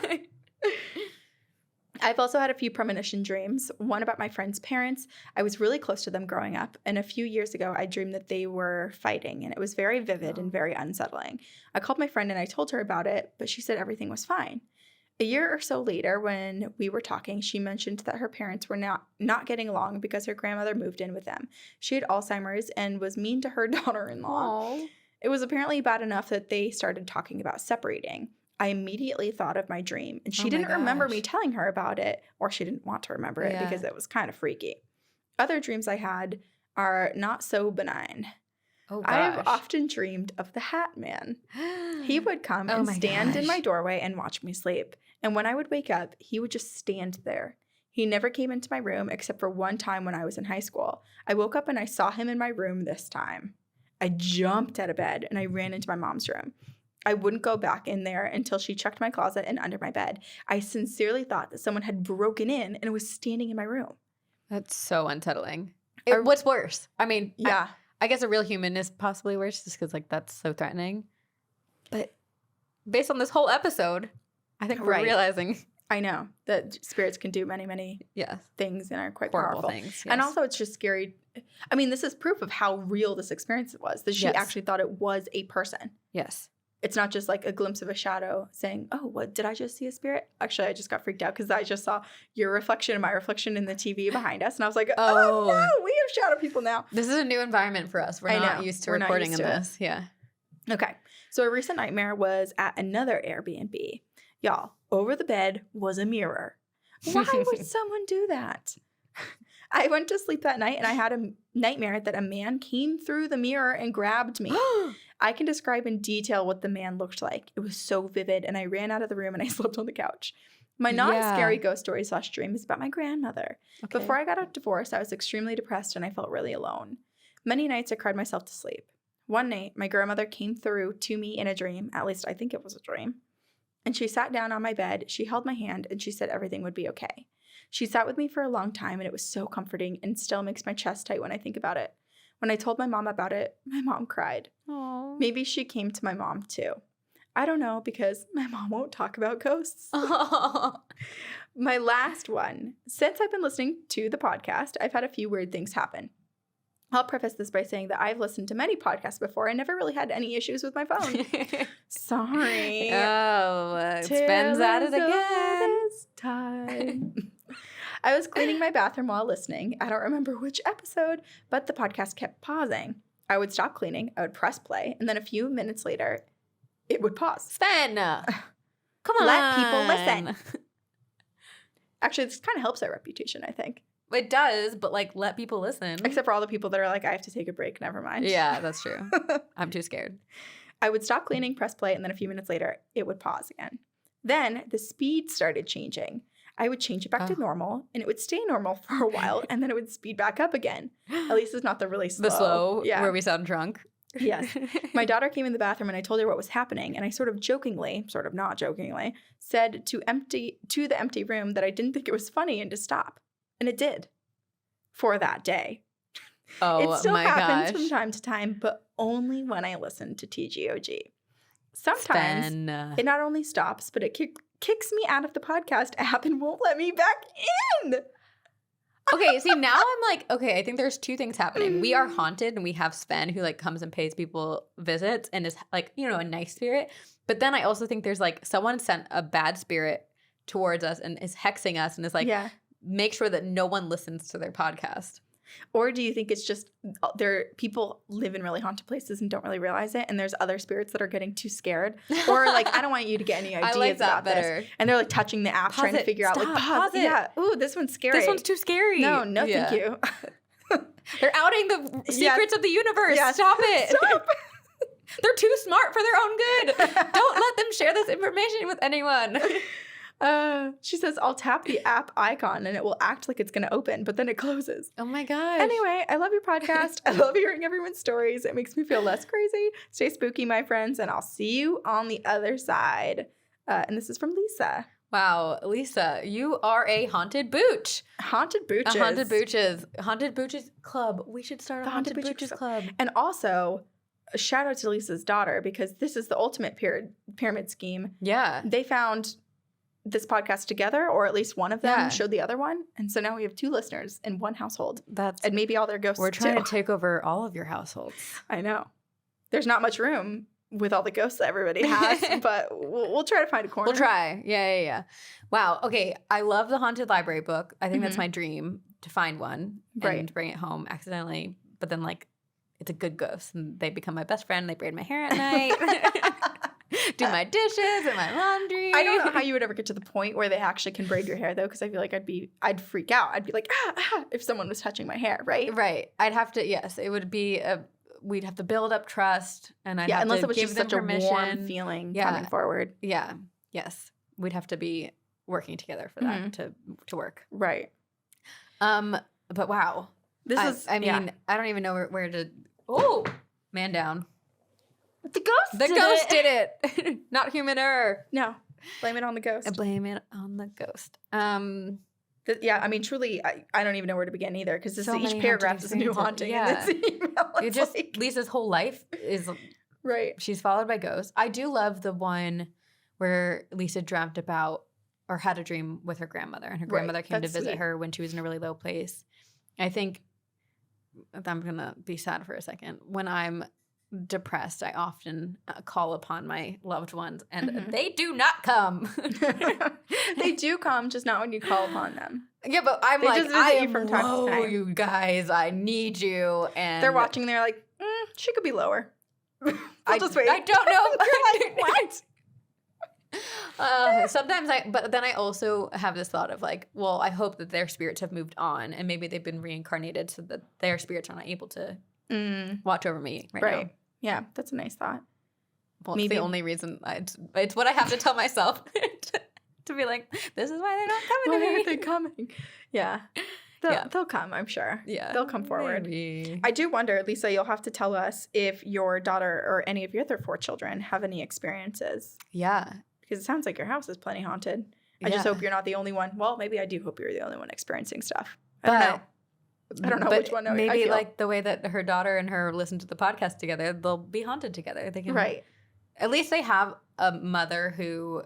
I've also had a few premonition dreams, one about my friend's parents. I was really close to them growing up, and a few years ago, I dreamed that they were fighting, and it was very vivid and very unsettling. I called my friend, and I told her about it, but she said everything was fine. A year or so later, when we were talking, she mentioned that her parents were not getting along because her grandmother moved in with them. She had Alzheimer's and was mean to her daughter-in-law. Aww. It was apparently bad enough that they started talking about separating. I immediately thought of my dream, and she didn't remember me telling her about it, or she didn't want to remember it because it was kind of freaky. Other dreams I had are not so benign. Oh, gosh. I've often dreamed of the Hat Man. He would come and stand in my doorway and watch me sleep. And when I would wake up, he would just stand there. He never came into my room except for one time when I was in high school. I woke up and I saw him in my room this time. I jumped out of bed and I ran into my mom's room. I wouldn't go back in there until she checked my closet and under my bed. I sincerely thought that someone had broken in and was standing in my room. That's so unsettling. What's worse? I mean, yeah. I guess a real human is possibly worse just because, like, that's so threatening. But based on this whole episode, I think we're realizing. I know that spirits can do many, many things and are quite horrible powerful. Things. Yes. And also it's just scary. I mean, this is proof of how real this experience was, that she actually thought it was a person. Yes. It's not just like a glimpse of a shadow saying, oh, what, did I just see a spirit? Actually, I just got freaked out because I just saw your reflection and my reflection in the TV behind us. And I was like, oh no, we have shadow people now. This is a new environment for us. We're not used to recording in this. Yeah. Okay. So a recent nightmare was at another Airbnb. Y'all, over the bed was a mirror. Why would someone do that? I went to sleep that night and I had a nightmare that a man came through the mirror and grabbed me. I can describe in detail what the man looked like. It was so vivid, and I ran out of the room and I slept on the couch. My non-scary ghost story / dream is about my grandmother. Okay. Before I got a divorce, I was extremely depressed and I felt really alone. Many nights I cried myself to sleep. One night, my grandmother came through to me in a dream, at least I think it was a dream, and she sat down on my bed, she held my hand, and she said everything would be okay. She sat with me for a long time, and it was so comforting and still makes my chest tight when I think about it. When I told my mom about it, my mom cried. Aww. Maybe she came to my mom too. I don't know because my mom won't talk about ghosts. My last one. Since I've been listening to the podcast, I've had a few weird things happen. I'll preface this by saying that I've listened to many podcasts before. I never really had any issues with my phone. Sorry. Oh, Sven's at it again. This time. I was cleaning my bathroom while listening. I don't remember which episode, but the podcast kept pausing. I would stop cleaning, I would press play, and then a few minutes later, it would pause. Sven! Come on! Let people listen. Actually, this kind of helps our reputation, I think. It does, but, like, let people listen. Except for all the people that are like, I have to take a break, never mind. Yeah, that's true. I'm too scared. I would stop cleaning, press play, and then a few minutes later, it would pause again. Then the speed started changing. I would change it back to normal, and it would stay normal for a while, and then it would speed back up again. At least it's not the really slow. The slow, where we sound drunk. Yes. My daughter came in the bathroom, and I told her what was happening, and I sort of jokingly, sort of not jokingly, said to the empty room that I didn't think it was funny and to stop. And it did. For that day. Oh, it still happens from time to time, but only when I listen to TGOG. Sometimes it not only stops, but it kicks me out of the podcast app and won't let me back in. Okay, see, now I'm like, okay, I think there's two things happening. We are haunted, and we have Sven who, like, comes and pays people visits and is, like, you know, a nice spirit. But then I also think there's, like, someone sent a bad spirit towards us and is hexing us and is like, make sure that no one listens to their podcast. Or do you think it's just people live in really haunted places and don't really realize it, and there's other spirits that are getting too scared? Or like, I don't want you to get any ideas I like that about better. this. And they're like touching the app, trying to figure out like, pause it. Yeah. Ooh, this one's scary. This one's too scary. No, thank you. They're outing the secrets of the universe. Yeah. Stop it. Stop. They're too smart for their own good. Don't let them share this information with anyone. She says, I'll tap the app icon and it will act like it's going to open, but then it closes. Oh my gosh. Anyway, I love your podcast. I love hearing everyone's stories. It makes me feel less crazy. Stay spooky, my friends, and I'll see you on the other side. And this is from Lisa. Wow, Lisa, you are a haunted booch. Haunted booches. A haunted booches. Haunted booches club. We should start a haunted booches club. And also, a shout out to Lisa's daughter, because this is the ultimate pyramid scheme. Yeah. They found this podcast together, or at least one of them showed the other one, and so now we have 2 listeners in one household. And maybe all their ghosts. We're trying to take over all of your households. I know. There's not much room with all the ghosts that everybody has, but we'll try to find a corner. We'll try. Yeah. Wow. Okay. I love the Haunted Library book. I think that's my dream, to find one and bring it home accidentally. But then, like, it's a good ghost, and they become my best friend. They braid my hair at night, do my dishes and my laundry. I don't know how you would ever get to the point where they actually can braid your hair, though, because I feel like I'd freak out. I'd be like, if someone was touching my hair, right? Right. I'd have to, yes, it would be we'd have to build up trust, and I'd have unless to it was give just them such permission. a warm feeling coming forward. Yeah. Yes. We'd have to be working together for that to work. Right. But wow. I mean, I don't even know where to. Oh, man down. The ghost did it. Not human error. No. Blame it on the ghost. I blame it on the ghost. Yeah, I mean, truly, I don't even know where to begin either, because each paragraph is a new haunting. Yeah. In this email. It just, like, Lisa's whole life is right. She's followed by ghosts. I do love the one where Lisa dreamt about, or had a dream with her grandmother, and her grandmother came to visit her when she was in a really low place. I think I'm going to be sad for a second. When I'm depressed, I often call upon my loved ones, and they do not come. They do come, just not when you call upon them. Yeah, but I'm they like, just I you from time to time. You guys, I need you. And they're watching, they're like, she could be lower. I just wait. I don't know. You're like, what? Sometimes but then I also have this thought of, like, well, I hope that their spirits have moved on, and maybe they've been reincarnated so that their spirits are not able to watch over me right now. Yeah, that's a nice thought. Well, it's the only reason. It's what I have to tell myself to be like, this is why they're not coming to me. Why are they coming? Yeah. They'll come, I'm sure. Yeah. They'll come forward. Maybe. I do wonder, Lisa, you'll have to tell us if your daughter or any of your other 4 children have any experiences. Yeah. Because it sounds like your house is plenty haunted. I just hope you're not the only one. Well, maybe I do hope you're the only one experiencing stuff. I don't know which one. Maybe like the way that her daughter and her listen to the podcast together, they'll be haunted together. They can, at least they have a mother who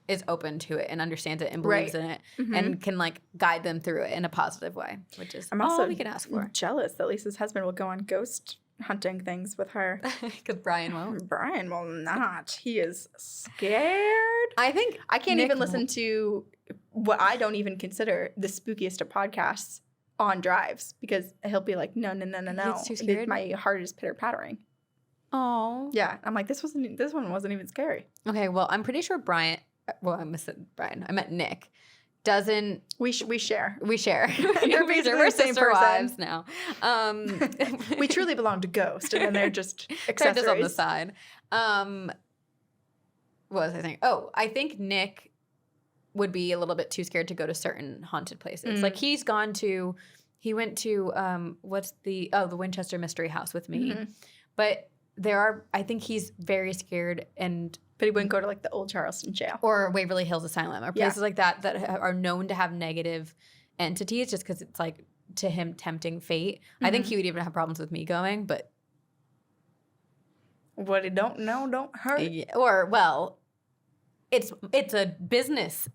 is open to it and understands it and believes in it and can, like, guide them through it in a positive way, which is all we can ask for. Jealous that Lisa's husband will go on ghost hunting things with her. Because Brian won't. Brian will not. He is scared. I think I can't even listen to what I don't even consider the spookiest of podcasts on drives, because he'll be like, no. He's too scared. My heart is pitter-pattering. Oh. Yeah. I'm like, this one wasn't even scary. Okay, well, I'm pretty sure Brian. Well, I missed Brian. I meant Nick. Doesn't we share? We share. You're basically we're the same sister person. wives now. We truly belong to Ghost, and then they're just accessories. They're just on the side. What was I saying? Oh, I think Nick would be a little bit too scared to go to certain haunted places. Like, he went to the Winchester Mystery House with me, but I think he's very scared But he wouldn't go to, like, the old Charleston jail. Or Waverly Hills Asylum or places like that are known to have negative entities, just because it's, like, to him tempting fate. I think he would even have problems with me going, but... What he don't know don't hurt. Or, well, it's a business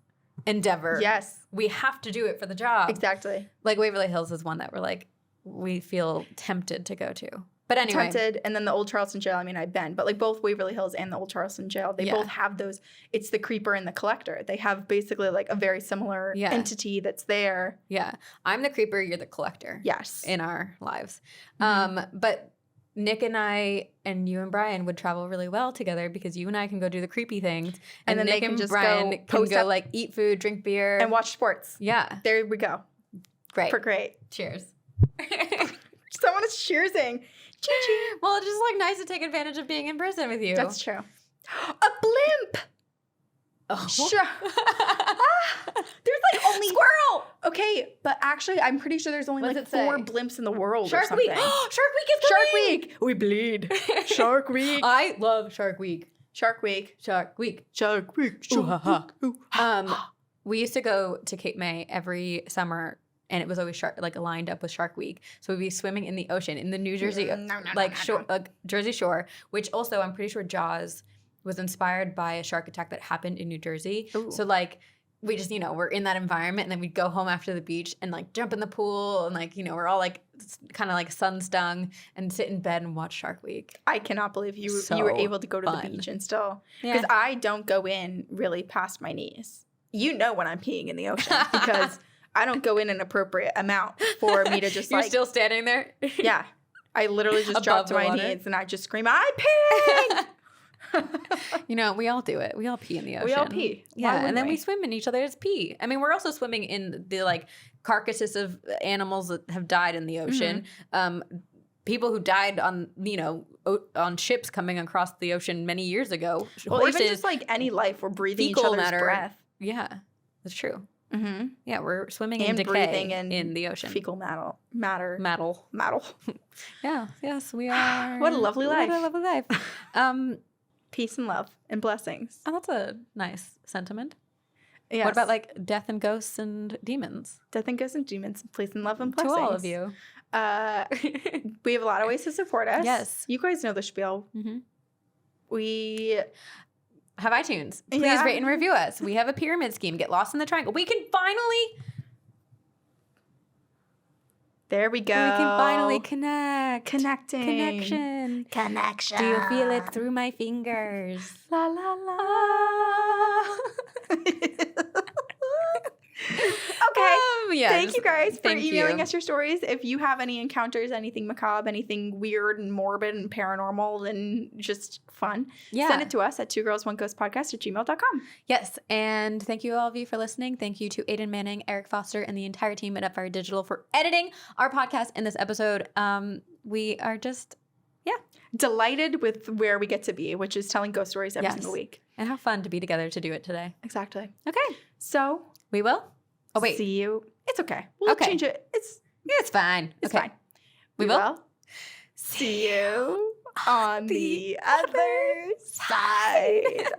endeavor. Yes. We have to do it for the job. Exactly. Like, Waverly Hills is one that we're, like, we feel tempted to go to. But anyway. Tempted, and then the old Charleston jail, I mean, I've been. But, like, both Waverly Hills and the old Charleston jail, they both have those. It's the creeper and the collector. They have basically, like, a very similar entity that's there. Yeah. I'm the creeper, you're the collector. Yes. In our lives. But Nick and I and you and Brian would travel really well together, because you and I can go do the creepy things. And then Nick and just Brian can go, like, eat food, drink beer. And watch sports. Yeah. There we go. Great. Great. Cheers. Someone is cheersing. Well, it's just, like, nice to take advantage of being in person with you. That's true. A blimp. Oh. Sure. There's, like, only squirrel. Okay, but actually, I'm pretty sure there's only like 4 blimps in the world. Shark or something. Week. Shark Week is coming. Shark Week. We bleed. Shark Week. I love Shark Week. Shark Week. Shark Week. Shark Week. We used to go to Cape May every summer. And it was always lined up with Shark Week. So we'd be swimming in the ocean in the New Jersey, Jersey Shore, which also, I'm pretty sure Jaws was inspired by a shark attack that happened in New Jersey. Ooh. So, like, we just, we're in that environment, and then we'd go home after the beach and like jump in the pool, and like, we're all like kind of like sun stung and sit in bed and watch Shark Week. I cannot believe you So were able to go to fun. the beach and still, Yeah. because I don't go in really past my knees. When I'm peeing in the ocean because I don't go in an appropriate amount for me to just You're like. still standing there? Yeah. I literally just Above drop to the my water? knees and I just scream, I'm peeing! We all do it. We all pee in the ocean. We all pee. Why Yeah, and wouldn't then we we? swim in each other's pee. I mean, we're also swimming in the like carcasses of animals that have died in the ocean. People who died on on ships coming across the ocean many years ago. Well, Horses, even just like any life, we're breathing each fecal other's matter. breath. Yeah, that's true. Mm-hmm. Yeah, we're swimming And in decay breathing in the ocean. Fecal matter. Matter. Yeah. Yes, we are. What a lovely life. What a lovely life. Peace and love and blessings. Oh, that's a nice sentiment. Yes. What about like death and ghosts and demons? Death and ghosts and demons, peace and love and To blessings. all of you. We have a lot of ways to support us. Yes. You guys know the spiel. Mm-hmm. We Have iTunes. Please Yeah. rate and review us. We have a pyramid scheme. Get lost in the triangle. We can finally There we go. We can finally connect. Connecting. Connection. Do you feel it through my fingers? La la la. Okay. Yeah. Thank you guys for thank emailing you. us your stories. If you have any encounters, anything macabre, anything weird and morbid and paranormal and just fun, send it to us at twogirlsoneghostpodcast@gmail.com. Yes. And thank you all of you for listening. Thank you to Aiden Manning, Eric Foster, and the entire team at Upfire Digital for editing our podcast in this episode. We are just, Delighted with where we get to be, which is telling ghost stories every single week. and how fun to be together to do it today. Exactly. Okay. So We will? Oh, wait. see you. It's okay. We'll Okay. change it. It's fine. It's Okay. fine. We will? See you on the other side.